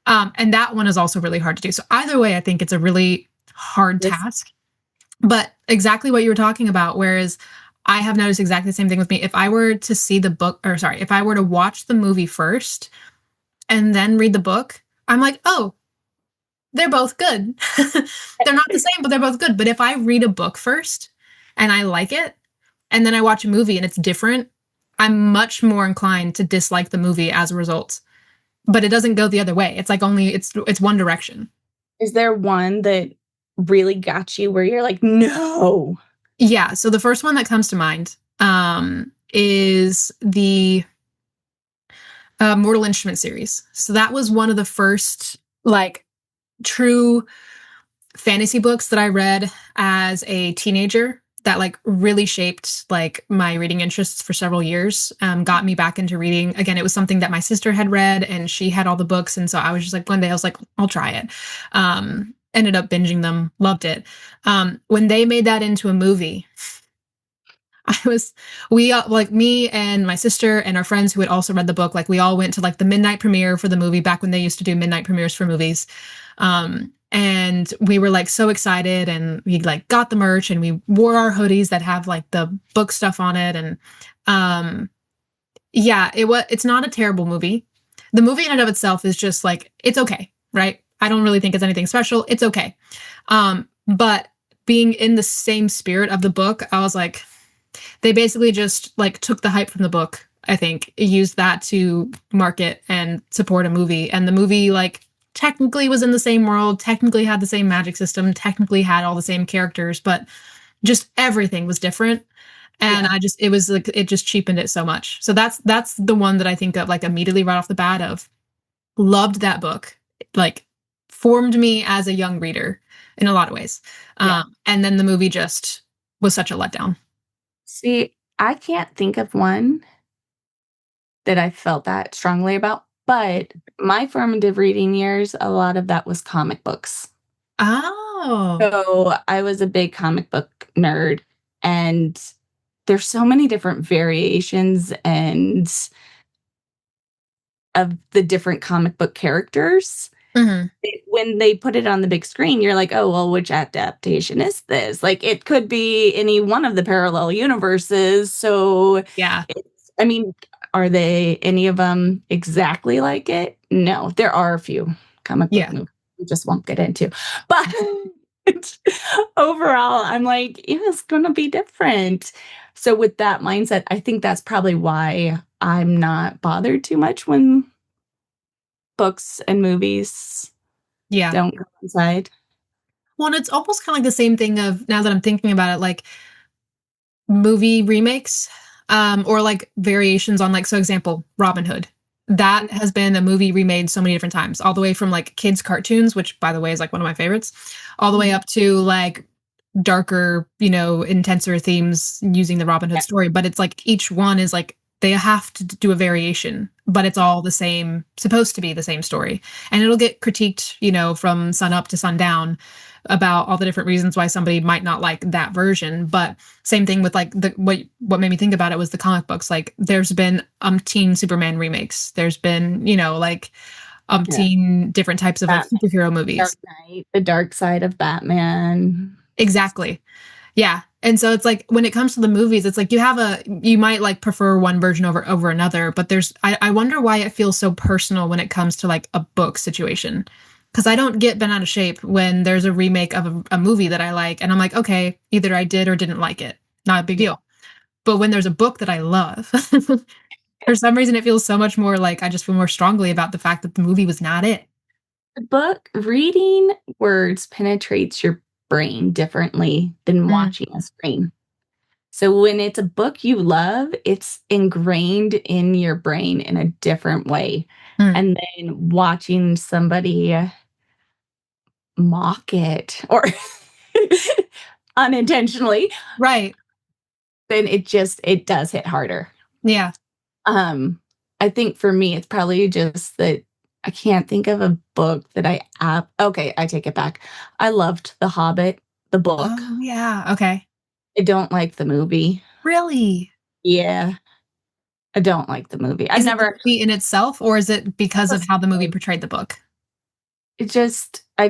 And that one is also really hard to do. So either way, I think it's a really hard This task. But exactly what you were talking about, whereas I have noticed exactly the same thing with me. If I were to see the book, or sorry, if I were to watch the movie first and then read the book, I'm like, oh, they're both good. They're not the same, but they're both good. But if I read a book first and I like it, and then I watch a movie and it's different, I'm much more inclined to dislike the movie as a result. But it doesn't go the other way. It's like only it's one direction. is there one that really got you where you're like, "No." Yeah. So the first one that comes to mind is the Mortal Instrument series. So that was one of the first like true fantasy books that I read as a teenager that like really shaped like my reading interests for several years. Got me back into reading. Again, it was something that my sister had read and she had all the books. And so I was just like, one day I was like, I'll try it. Ended up binging them, loved it. When they made that into a movie, I was, we like me and my sister and our friends who had also read the book, like we all went to like the midnight premiere for the movie back when they used to do midnight premieres for movies. And we were like so excited and we like got the merch and we wore our hoodies that have like the book stuff on it. And um, yeah, it's not a terrible movie. The movie in and of itself is just like, it's okay, right? I don't really think it's anything special. It's okay. But being in the same spirit of the book, I was like, they basically just like took the hype from the book, I think, used that to market and support a movie. And the movie like technically was in the same world, technically had the same magic system, technically had all the same characters, but just everything was different. And Yeah. it was like it just cheapened it so much. So that's the one that I think of like immediately right off the bat of loved that book. Like formed me as a young reader in a lot of ways. Yeah. And then the movie just was such a letdown. See, I can't think of one that I felt that strongly about, but my formative reading years, a lot of that was comic books. Oh. So, I was a big comic book nerd, and there's so many different variations and of the different comic book characters. Mhm. When they put it on the big screen, you're like, "Oh, well, which adaptation is this?" Like, it could be any one of the parallel universes, so Yeah. it's I mean, are they any of them exactly like it? No, there are a few comic book Yeah. movies we just won't get into, but overall, I'm like, "It is gonna be different." So, with that mindset, I think that's probably why I'm not bothered too much when books and movies Yeah. don't coincide. Well, and it's almost kind of like the same thing of now that I'm thinking about it, like movie remakes, or like variations on like, so example, Robin Hood. That has been a movie remade so many different times, all the way from like kids' cartoons, which by the way is like one of my favorites, all the way Mhm. up to like darker, intenser themes using the Robin Hood Yeah, story. But it's like each one is like they have to do a variation, but it's all the same, supposed to be the same story. And it'll get critiqued, from sun up to sundown about all the different reasons why somebody might not like that version. But same thing with like what made me think about it was the comic books. Like there's been umpteen Superman remakes. There's been, like yeah. umpteen different types of like Batman, superhero Dark movies. Knight, The Dark Side of Batman. Exactly. Yeah. And so it's like when it comes to the movies, it's like you might like prefer one version over another, but I wonder why it feels so personal when it comes to like a book situation. Because I don't get bent out of shape when there's a remake of a movie that I like, and I'm like, okay, either I did or didn't like it. Not a big Yeah. deal. But when there's a book that I love, for some reason it feels so much more like I just feel more strongly about the fact that the movie was not it. The book reading words penetrates your brain differently than Mm, watching a screen. So when it's a book you love, it's ingrained in your brain in a different way. mm. And then watching somebody mock it or unintentionally, Right. then it does hit harder. Yeah. Um, I think for me, it's probably just that I can't think of a book that okay, I take it back. I loved The Hobbit, the book. Oh, yeah. Okay. I don't like the movie. Really? Yeah, I don't like the movie. I've Is it the never movie in itself, or is it because of just how the movie portrayed the book? it just I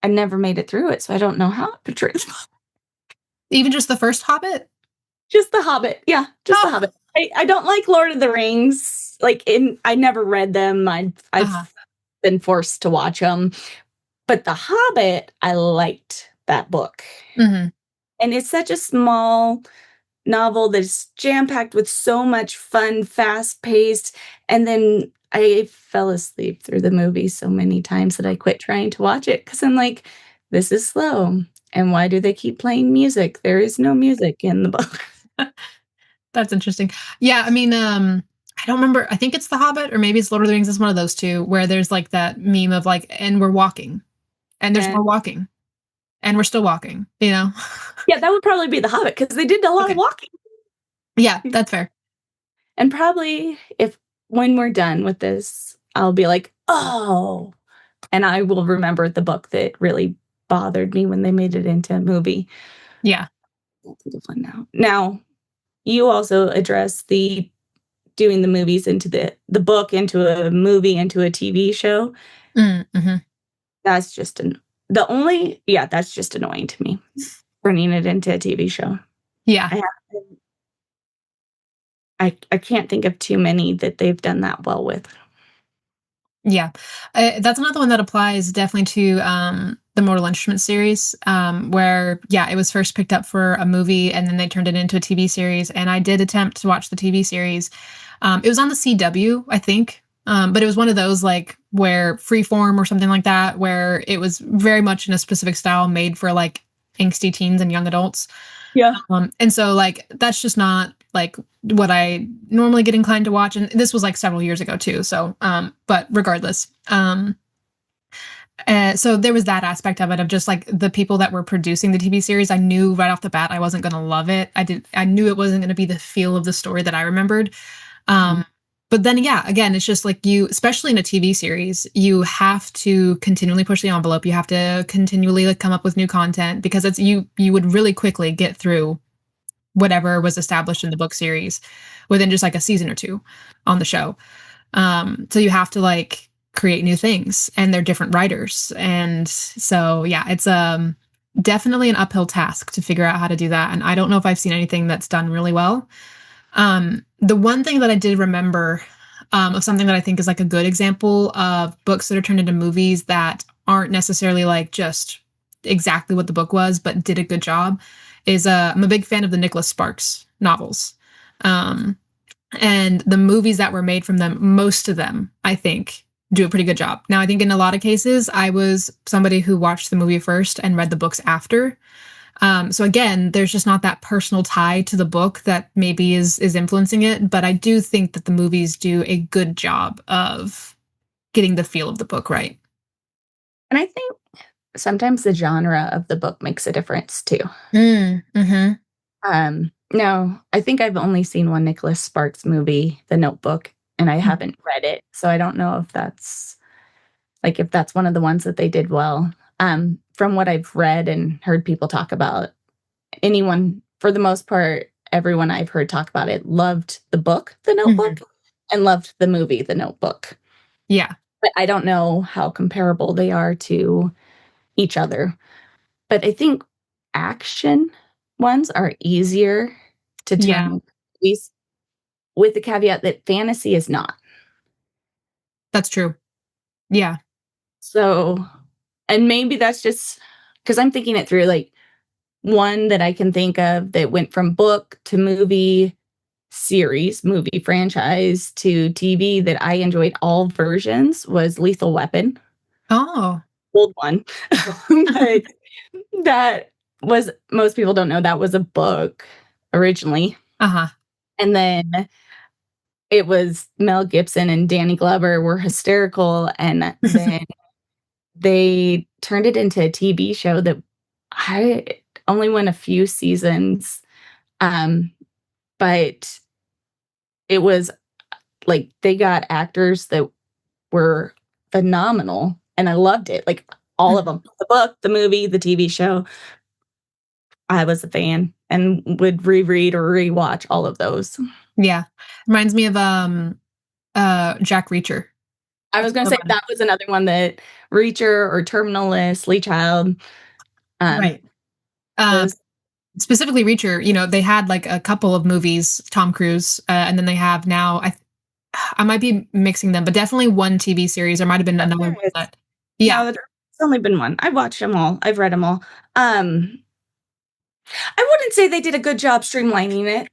never made it through it, so I don't know how it portrays Even just the first Hobbit? just The Hobbit. Yeah, just The Oh, Hobbit. I don't like Lord of the Rings. Like, in I never read them. I've uh-huh. been forced to watch them, but The Hobbit, I liked that book. Mhm. And it's such a small novel that's jam-packed with so much fun, fast-paced, and then I fell asleep through the movie so many times that I quit trying to watch it because 'cause I'm like, "This is slow, and why do they keep playing music? There is no music in the book." That's interesting. Yeah, I mean, I don't remember. I think it's The Hobbit or maybe it's Lord of the Rings. It's one of those two where there's like that meme of like, and we're walking, and there's Eh, more walking, and we're still walking, you know? yeah, that would probably be The Hobbit because they did a lot of Okay. walking. Yeah, that's fair. And probably if when we're done with this, I'll be like, "Oh," and I will remember the book that really bothered me when they made it into a movie. Yeah. That's a good one now. Now, you also address the doing the movies into the book into a movie into a TV show. Mhm. That's just an the only yeah, that's just annoying to me, turning it into a TV show. Yeah. I have I can't think of too many that they've done that well with. Yeah. That's another one that applies definitely to the Mortal Instruments series, where, yeah, it was first picked up for a movie and then they turned it into a TV series. And I did attempt to watch the TV series. It was on the CW, I think. But it was one of those like where Freeform or something like that, where it was very much in a specific style made for like angsty teens and young adults. Yeah. And so like that's just not like what I normally get inclined to watch. And this was like several years ago too. So but regardless. So there was that aspect of it of just like the people that were producing the TV series. I knew right off the bat I wasn't gonna love it. I knew it wasn't gonna be the feel of the story that I remembered. Mhm. Um but then yeah, again, it's just like you, especially in a TV series, you have to continually push the envelope. You have to continually like come up with new content because it's you would really quickly get through whatever was established in the book series within just like a season or two on the show. So you have to like create new things and they're different writers. And so yeah, it's definitely an uphill task to figure out how to do that. And I don't know if I've seen anything that's done really well. The one thing that I did remember of something that I think is like a good example of books that are turned into movies that aren't necessarily like just exactly what the book was, but did a good job is I'm a big fan of the Nicholas Sparks novels. Um, and the movies that were made from them, most of them, I think, do a pretty good job. Now, I think in a lot of cases, I was somebody who watched the movie first and read the books after. So again, there's just not that personal tie to the book that maybe is influencing it. But I do think that the movies do a good job of getting the feel of the book right. And I think sometimes the genre of the book makes a difference too. Mm-hmm. No, I think I've only seen one Nicholas Sparks movie, The Notebook, and I haven't read it, so I don't know if that's one of the ones that they did well. From what I've read and heard people talk about, anyone for the most part, everyone I've heard talk about it loved the book, The Mm-hmm. Notebook, and loved the movie, The Notebook. Yeah. But I don't know how comparable they are to each other. But I think action ones are easier to turn Yeah. into movies, with the caveat that fantasy is not. That's true. Yeah. So, and maybe that's just because I'm thinking it through, like, one that I can think of that went from book to movie series, movie franchise to TV that I enjoyed all versions was Lethal Weapon. Oh. Old one. But that was most people don't know that was a book originally. Uh-huh. And then it was Mel Gibson and Danny Glover were hysterical, and then they turned it into a TV show that I only went a few seasons, um, but it was like they got actors that were phenomenal, and I loved it, like, all of them, the book, the movie, the TV show, I was a fan and would reread or rewatch all of those. Yeah. Reminds me of Jack Reacher. I was gonna say that was another one that Reacher or Terminalist, Lee Child, um, Right. Um, those specifically Reacher, you know, they had like a couple of movies, Tom Cruise, and then they have now I might be mixing them, but definitely one TV series. There might have been another there one is. that yeah. No, it's only been one. I've watched them all. I've read them all. I wouldn't say they did a good job streamlining it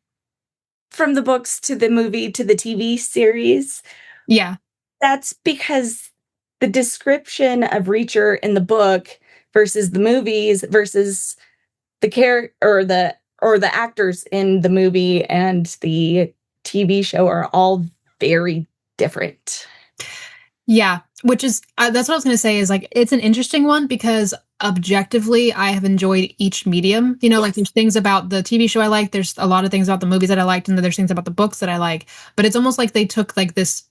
from the books to the movie to the TV series. Yeah. That's because the description of Reacher in the book versus the movies versus the character or the actors in the movie and the TV show are all very different. Yeah, which is that's what I was going to say is like it's an interesting one because objectively I have enjoyed each medium. You know, like Yes. there's things about the TV show I like, there's a lot of things about the movies that I liked, and then there's things about the books that I like. But it's almost like they took like this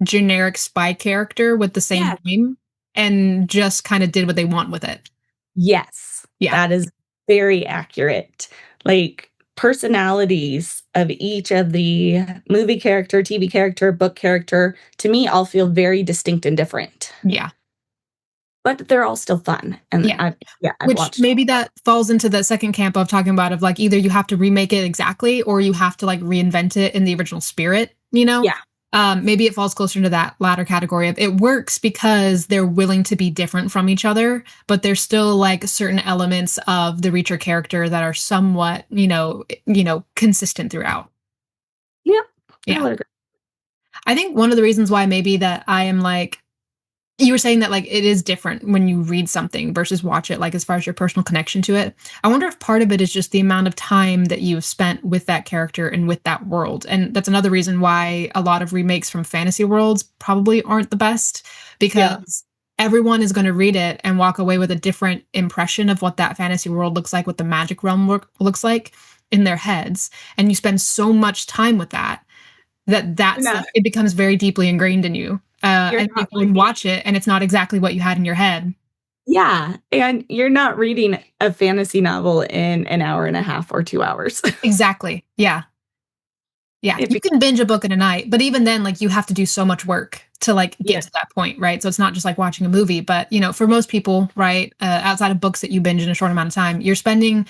generic spy character with the same Yeah. name and just kind of did what they want with it. Yes. Yeah. That is very accurate. Like personalities of each of the movie character, TV character, book character, to me all feel very distinct and different. Yeah. But they're all still fun. And Yeah. I've Which watched maybe all. that falls into the second camp of talking about of like either you have to remake it exactly or you have to like reinvent it in the original spirit, you know? Yeah. Maybe it falls closer to that latter category of it works because they're willing to be different from each other, but there's still like certain elements of the Reacher character that are somewhat, consistent throughout. Yep. I Yeah. would agree. I think one of the reasons why maybe that I am like you were saying that like it is different when you read something versus watch it, like as far as your personal connection to it. I wonder if part of it is just the amount of time that you've spent with that character and with that world. And that's another reason why a lot of remakes from fantasy worlds probably aren't the best Yeah. because everyone is going to read it and walk away with a different impression of what that fantasy world looks like, what the magic realm looks like in their heads. And you spend so much time with You're that's not like it becomes very deeply ingrained in you. you're And you not go and watch it, and it's not exactly what you had in your head. Yeah, and you're not reading a fantasy novel in an hour and a half or 2 hours. Exactly. Yeah. Yeah. It You becomes can binge a book in a night, but even then, like you have to do so much work to like get yeah, to that point, right? So it's not just like watching a movie, but for most people, right, outside of books that you binge in a short amount of time, you're spending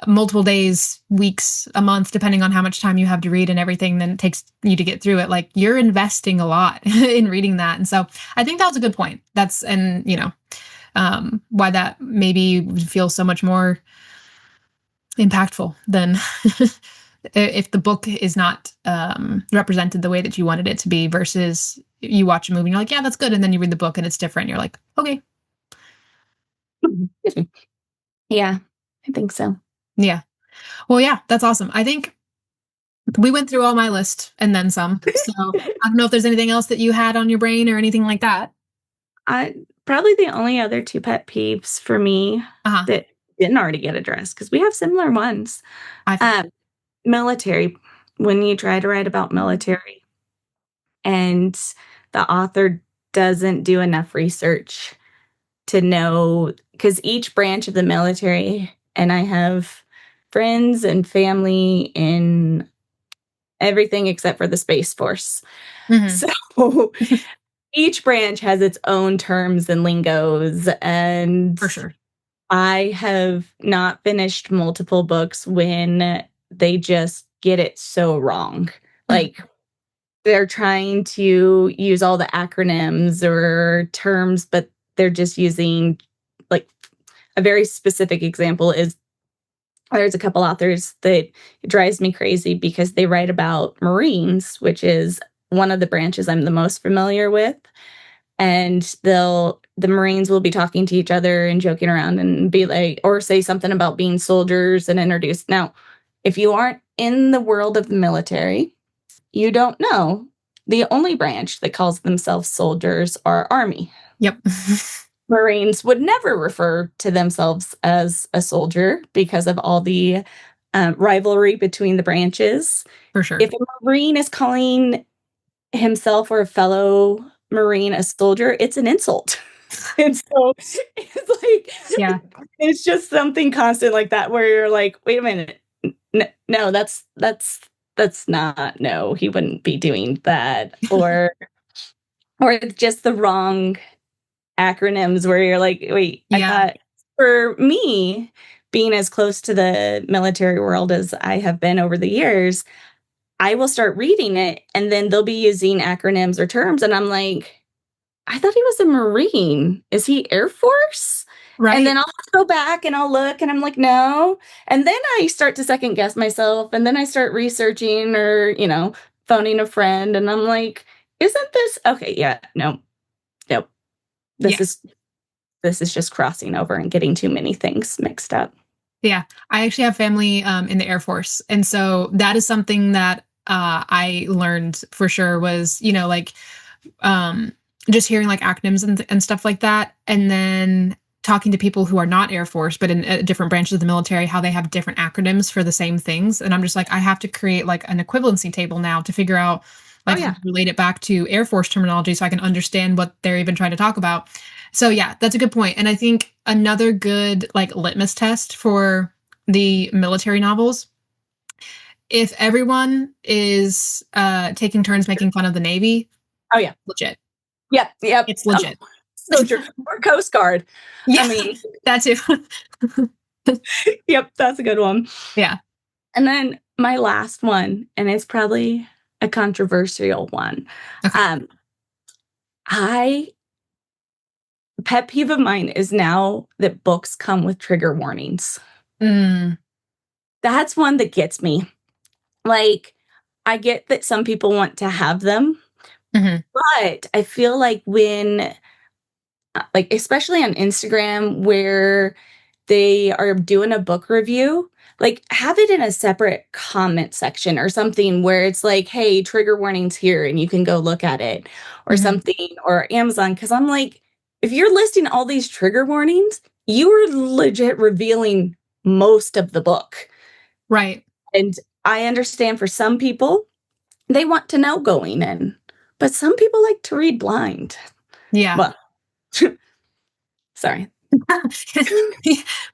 multiple days, weeks, a month, depending on how much time you have to read and everything then it takes you to get through it. Like you're investing a lot in reading that. And so I think that was a good point. Why that maybe would feel so much more impactful than if the book is not represented the way that you wanted it to be versus you watch a movie and you're like, yeah, that's good. And then you read the book and it's different. You're like, okay. yeah, I think so. Yeah. Well, yeah, that's awesome. I think we went through all my list and then some. So I don't know if there's anything else that you had on your brain or anything like that. I probably the only other 2 pet peeves for me Uh-huh. that didn't already get addressed because we have similar ones. I Um, military, when you try to write about military and the author doesn't do enough research to know because each branch of the military, and I have friends and family in everything except for the Space Force. Mhm. So each branch has its own terms and lingos, and For sure. I have not finished multiple books when they just get it so wrong. Mhm. Like they're trying to use all the acronyms or terms, but they're just using like a very specific example is there's a couple authors that it drives me crazy because they write about Marines, which is one of the branches I'm the most familiar with. And the Marines will be talking to each other and joking around and be like, or say something about being soldiers and introduce. Now, if you aren't in the world of the military, you don't know. The only branch that calls themselves soldiers are Army. Yep. Marines would never refer to themselves as a soldier because of all the rivalry between the branches. For sure. If a Marine is calling himself or a fellow Marine a soldier, it's an insult. And so it's Yeah. it's just something constant like that where you're like, "Wait a minute. No, that's not no, he wouldn't be doing that." Or it's just the wrong acronyms where you're like, "Wait, I Yeah. thought." For me, being as close to the military world as I have been over the years, I will start reading it, and then they'll be using acronyms or terms, and I'm like, "I thought he was a Marine. Is he Air Force?" And Right. then I'll have to go back and I'll look and I'm like, "No." And then I start to second guess myself and then I start researching or, phoning a friend and I'm like, "Isn't this okay, yeah, no. Nope. Yeah. This is this is just crossing over and getting too many things mixed up." Yeah. I actually have family in the Air Force. And so that is something that I learned for sure was, like um, just hearing like acronyms and stuff like that. And then talking to people who are not Air Force, but in different branches of the military, how they have different acronyms for the same things. And I'm just like, I have to create like an equivalency table now to figure out Oh, like how yeah. to relate it back to Air Force terminology so I can understand what they're even trying to talk about. So yeah, that's a good point. And I think another good like litmus test for the military novels, if everyone is taking turns making fun of the Navy, Oh, yeah. legit. Yep, yep. It's legit. So true. Or Coast Guard. I Yeah, mean, that too. yep, that's a good one. Yeah. And then my last one, and it's probably a controversial one. Okay. Um, I pet peeve of mine is now that books come with trigger warnings. Mm, That's one that gets me. Like, I get that some people want to have them, mhm, but I feel like when, like, especially on Instagram, where they are doing a book review, like, have it in a separate comment section or something where it's like, "Hey, trigger warnings here, and you can go look at it," or mhm. something, or Amazon. Because 'cause I'm like, if you're listing all these trigger warnings, you are legit revealing most of the book, Right. and I understand for some people, they want to know going in, but some people like to read blind. Yeah. Well, sorry.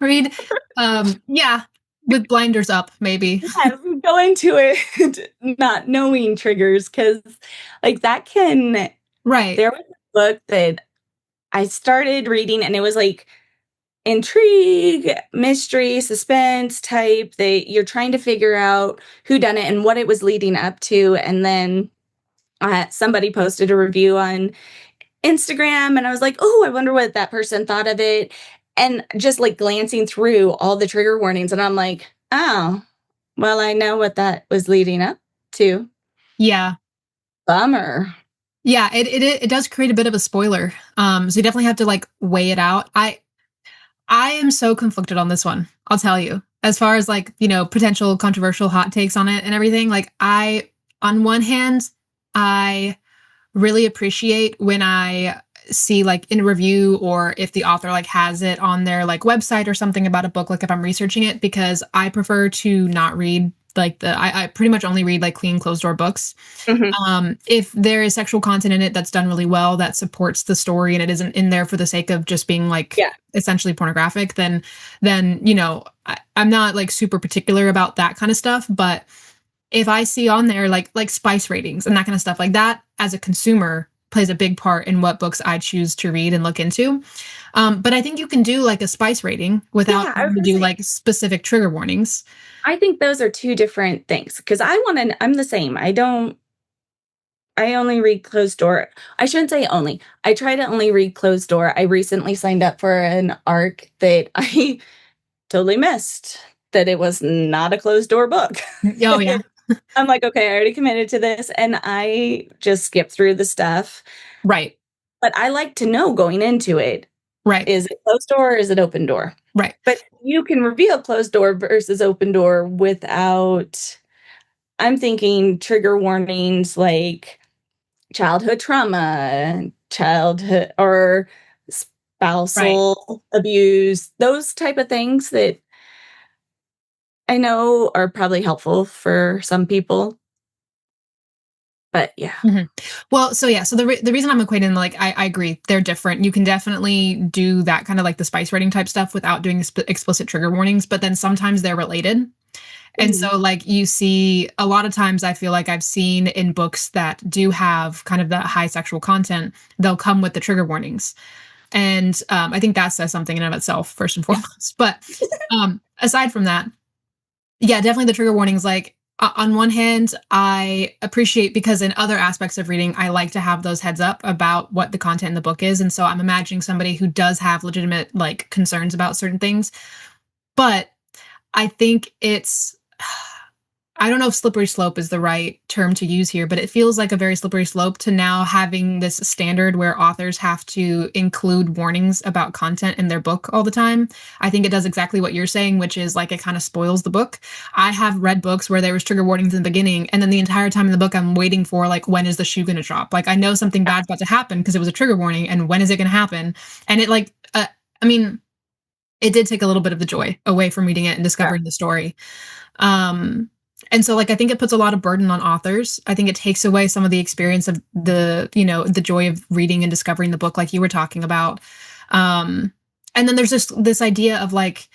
Read, yeah, with blinders up, maybe. Yeah, go into it not knowing triggers because, like, that can Right. there was a book that I started reading, and it was, like, intrigue, mystery, suspense type that you're trying to figure out who done it and what it was leading up to, and then, somebody posted a review on Instagram, and I was like, "Oh, I wonder what that person thought of it," and just, like, glancing through all the trigger warnings, and I'm like, "Oh, well, I know what that was leading up to. Yeah. Bummer." Yeah, it does create a bit of a spoiler. So you definitely have to, like, weigh it out. I am so conflicted on this one, I'll tell you. As far as, like, potential controversial hot takes on it and everything, like, on one hand, I really appreciate when I see like in a review or if the author like has it on their like website or something about a book, like if I'm researching it, because I prefer to not read like I pretty much only read like clean closed door books. Mhm. If there is sexual content in it that's done really well, that supports the story and it isn't in there for the sake of just being like Yeah. essentially pornographic, then I'm not like super particular about that kind of stuff. But if I see on there like spice ratings and that kind of stuff, like that as a consumer plays a big part in what books I choose to read and look into. But I think you can do like a spice rating without Yeah, I was having to gonna do say, like specific trigger warnings. I think those are 2 different things because I'm the same. I only read closed door. I shouldn't say only. I try to only read closed door. I recently signed up for an ARC that I totally missed, that it was not a closed door book. Oh yeah, I'm like, "Okay, I already committed to this," and I just skip through the stuff. right, But I like to know going into it, right, is it closed door or is it open door? right, But you can reveal closed door versus open door without, I'm thinking trigger warnings like childhood trauma, childhood or right. spousal abuse, those type of things that I know are probably helpful for some people. But yeah. Mhm. Well, so yeah, so the reason I'm equating, like, I agree, they're different. You can definitely do that kind of like the spice rating type stuff without doing explicit trigger warnings, but then sometimes they're related. And Mhm. so, like, you see a lot of times, I feel like I've seen in books that do have kind of that high sexual content, they'll come with the trigger warnings. And I think that says something in and of itself, first and Yeah. foremost. But aside from that, yeah, definitely the trigger warnings. Like, on one hand, I appreciate because in other aspects of reading, I like to have those heads up about what the content in the book is. And so I'm imagining somebody who does have legitimate like concerns about certain things. But I think it's I don't know if slippery slope is the right term to use here, but it feels like a very slippery slope to now having this standard where authors have to include warnings about content in their book all the time. I think it does exactly what you're saying, which is like it kind of spoils the book. I have read books where there was trigger warnings in the beginning, and then the entire time in the book, I'm waiting for like, when is the shoe going to drop? Like, I know something bad's about to happen because it was a trigger warning, and when is it going to happen? And it like, I mean, it did take a little bit of the joy away from reading it and Yeah. discovering the story. Um, and so like I think it puts a lot of burden on authors. I think it takes away some of the experience of the joy of reading and discovering the book like you were talking about. Um, and then there's this idea of like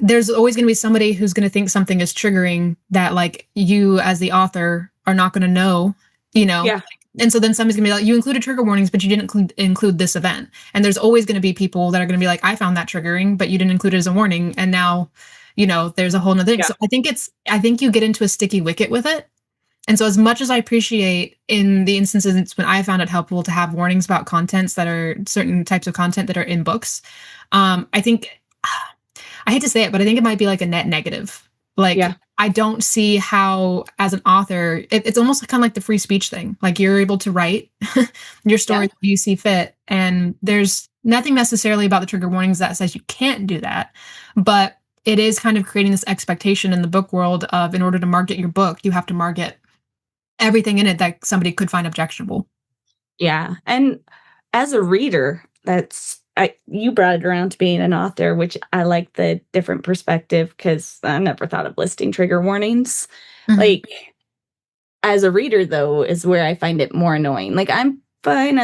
there's always going to be somebody who's going to think something is triggering that like you as the author are not going to know, you know. Yeah. And so then somebody's going to be like, you included trigger warnings, but you didn't include this event. And there's always going to be people that are going to be like, I found that triggering, but you didn't include it as a warning. And now, there's a whole nother thing. Yeah. So I think you get into a sticky wicket with it. And so as much as I appreciate in the instances when I found it helpful to have warnings about contents that are certain types of content that are in books, I think I hate to say it, but I think it might be like a net negative. Like, Yeah. I don't see how, as an author, it's almost kind of like the free speech thing. Like, you're able to write your story Yeah. that you see fit. And there's nothing necessarily about the trigger warnings that says you can't do that. But it is kind of creating this expectation in the book world of, in order to market your book, you have to market everything in it that somebody could find objectionable. Yeah. And as a reader, you brought it around to being an author, which I like the different perspective because I never thought of listing trigger warnings. Mhm. Like, as a reader, though, is where I find it more annoying. Like, I'm fine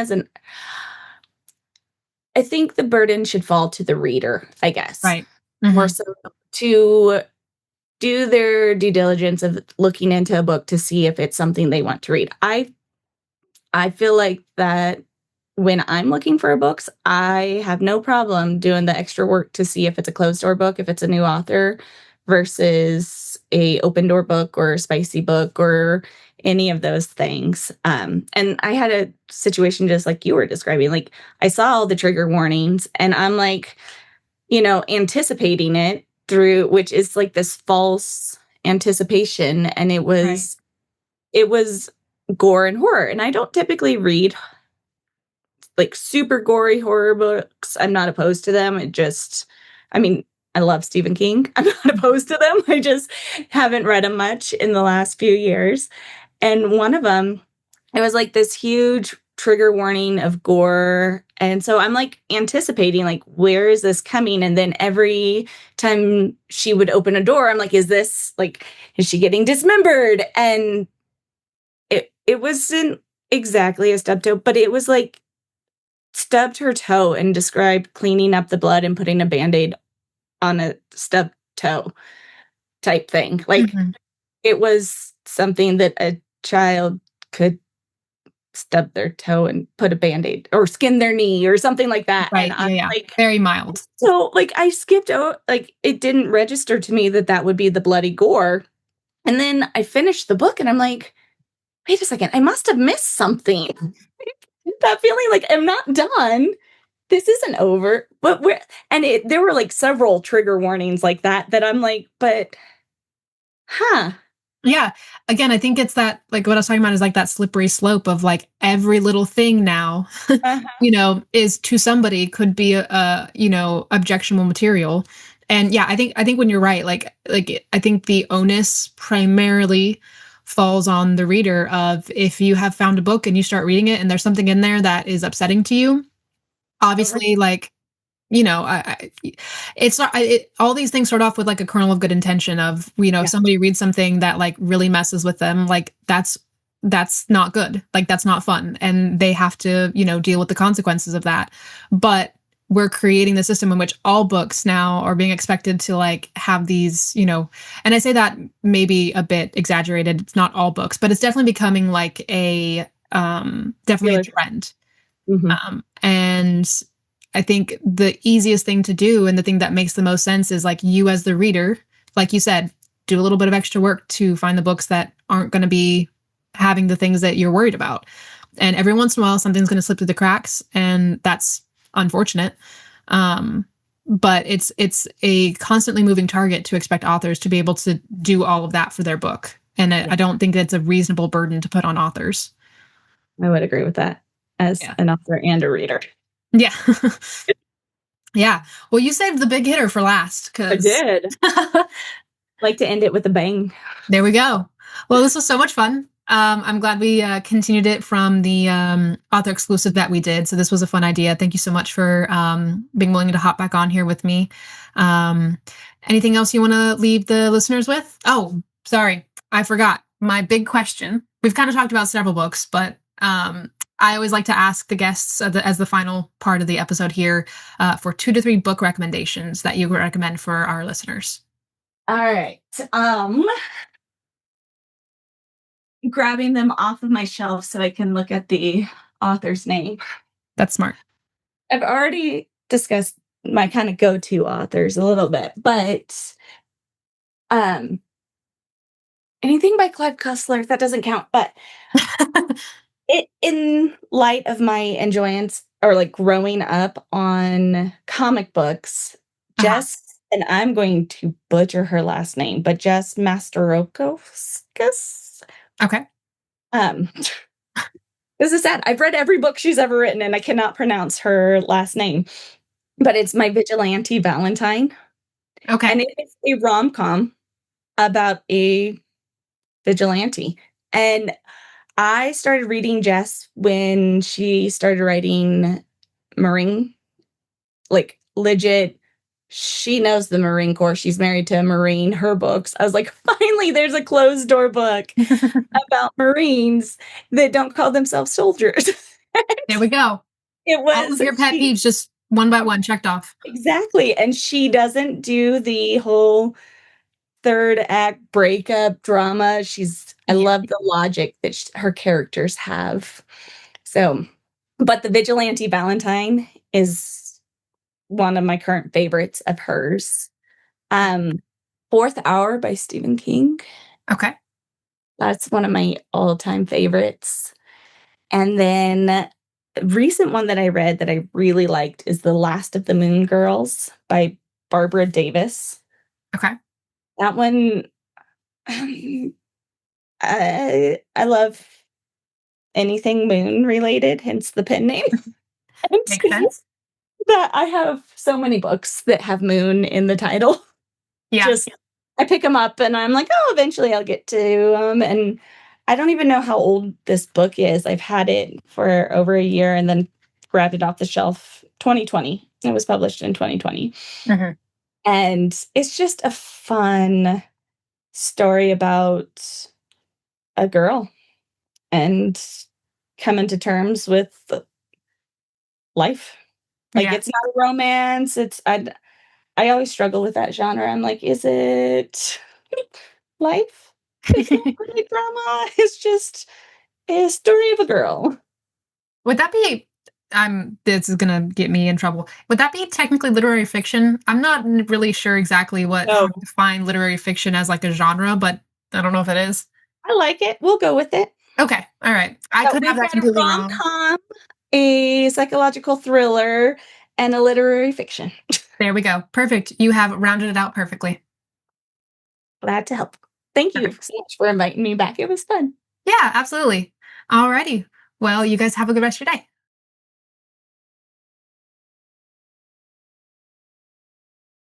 I think the burden should fall to the reader, I guess, Right. more Hmm. so to do their due diligence of looking into a book to see if it's something they want to read. I feel like that when I'm looking for books, I have no problem doing the extra work to see if it's a closed door book, if it's a new author versus a open door book or a spicy book or any of those things. And I had a situation just like you were describing. Like I saw all the trigger warnings and I'm like, anticipating it through, which is like this false anticipation. And Right. it was gore and horror. And I don't typically read like super gory horror books. I'm not opposed to them. I mean, I love Stephen King. I'm not opposed to them. I just haven't read them much in the last few years. And one of them, it was like this huge trigger warning of gore. And so I'm like anticipating, like, where is this coming? And then every time she would open a door, I'm like, is she getting dismembered? And it wasn't exactly a stub toe, but it was like stubbed her toe and described cleaning up the blood and putting a band-aid on a stubbed toe type thing. Like, Hmm. it was something that a child could stub their toe and put a band-aid or skin their knee or something like that, and Right. I'm Yeah. Yeah. like Very mild. so, like, I skipped out like, it didn't register to me that that would be the bloody gore, and then I finished the book, and I'm like, "Wait a second, I must have missed something." That feeling like, "I'm not done. This isn't over." But where and there were, like, several trigger warnings like that that I'm like, "But huh." Yeah. Again, I think it's that, like, what I was talking about is like that slippery slope of like every little thing now, Uh-huh. is to somebody could be objectionable material. And yeah, I think when you're right, like I think the onus primarily falls on the reader of, if you have found a book and you start reading it and there's something in there that is upsetting to you, Mhm. obviously, like, it's not, all these things start off with like a kernel of good intention of, if Yeah. somebody reads something that like really messes with them, like that's not good. Like that's not fun. And they have to, deal with the consequences of that. But we're creating the system in which all books now are being expected to like have these, and I say that maybe a bit exaggerated. It's not all books, but it's definitely becoming like definitely a trend. Mm-hmm. And I think the easiest thing to do and the thing that makes the most sense is like you as the reader, like you said, do a little bit of extra work to find the books that aren't going to be having the things that you're worried about. And every once in a while, something's going to slip through the cracks, and that's unfortunate. But it's a constantly moving target to expect authors to be able to do all of that for their book. And I don't think it's a reasonable burden to put on authors. I would agree with that as Yeah. an author and a reader. Yeah. Yeah. Well, you saved the big hitter for last I because did. Like to end it with a bang. there we go. Well, this was so much fun. I'm glad we continued it from the author exclusive that we did. So this was a fun idea. Thank you so much for being willing to hop back on here with me. Um, Anything else you want to leave the listeners with? Oh, sorry. I forgot. My big question. We've kind of talked about several books, but I always like to ask the guests as the final part of the episode here for 2 to 3 book recommendations that you would recommend for our listeners. All right. Grabbing them off of my shelf so I can look at the author's name. That's smart. I've already discussed my kind of go-to authors a little bit, but um anything by Clive Cussler, that doesn't count. But it, in light of my enjoyance or like growing up on comic books, Uh-huh. Jess, and I'm going to butcher her last name, but Jess Masterokovskis. Okay. Um, this is sad. I've read every book she's ever written, and I cannot pronounce her last name, but it's My Vigilante Valentine. Okay. And it is a rom-com about a vigilante. And I started reading Jess when she started writing Marine, like legit. She knows the Marine Corps. She's married to a Marine. Her books. I was like, finally, there's a closed door book about Marines that don't call themselves soldiers. There we go. It All was of your pet peeves just one by one checked off. exactly. And she doesn't do the whole third act breakup drama. I Yeah. love the logic that her characters have. So, but The Vigilante Valentine is one of my current favorites of hers. Um, Fourth Hour by Stephen King. Okay. That's one of my all-time favorites. And then a recent one that I read that I really liked is The Last of the Moon Girls by Barbara Davis. Okay. That one, I love anything moon related, hence the pen name. And Makes sense. that I have so many books that have moon in the title. Yeah. Just I pick them up and I'm like, oh, eventually I'll get to them. And I don't even know how old this book is. I've had it for over a year and then grabbed it off the shelf 2020. It was published in 2020. Mm-hmm. And it's just a fun story about a girl and coming to terms with life. Like Yeah. it's not a romance. I always struggle with that genre. I'm like, is it life? It's not really drama. It's just a story of a girl. Would that be this is gonna get me in trouble. Would that be technically literary fiction? I'm not really sure exactly how So to define literary fiction as like a genre, but I don't know if it is. I like it. We'll go with it. Okay. All right. I But could have we've that got a completely rom wrong. com, a psychological thriller, and a literary fiction. There we go. Perfect. You have rounded it out perfectly. Glad to help. Thank you Perfect. so much for inviting me back. It was fun. Yeah, absolutely. Alrighty. Well, you guys have a good rest of your day.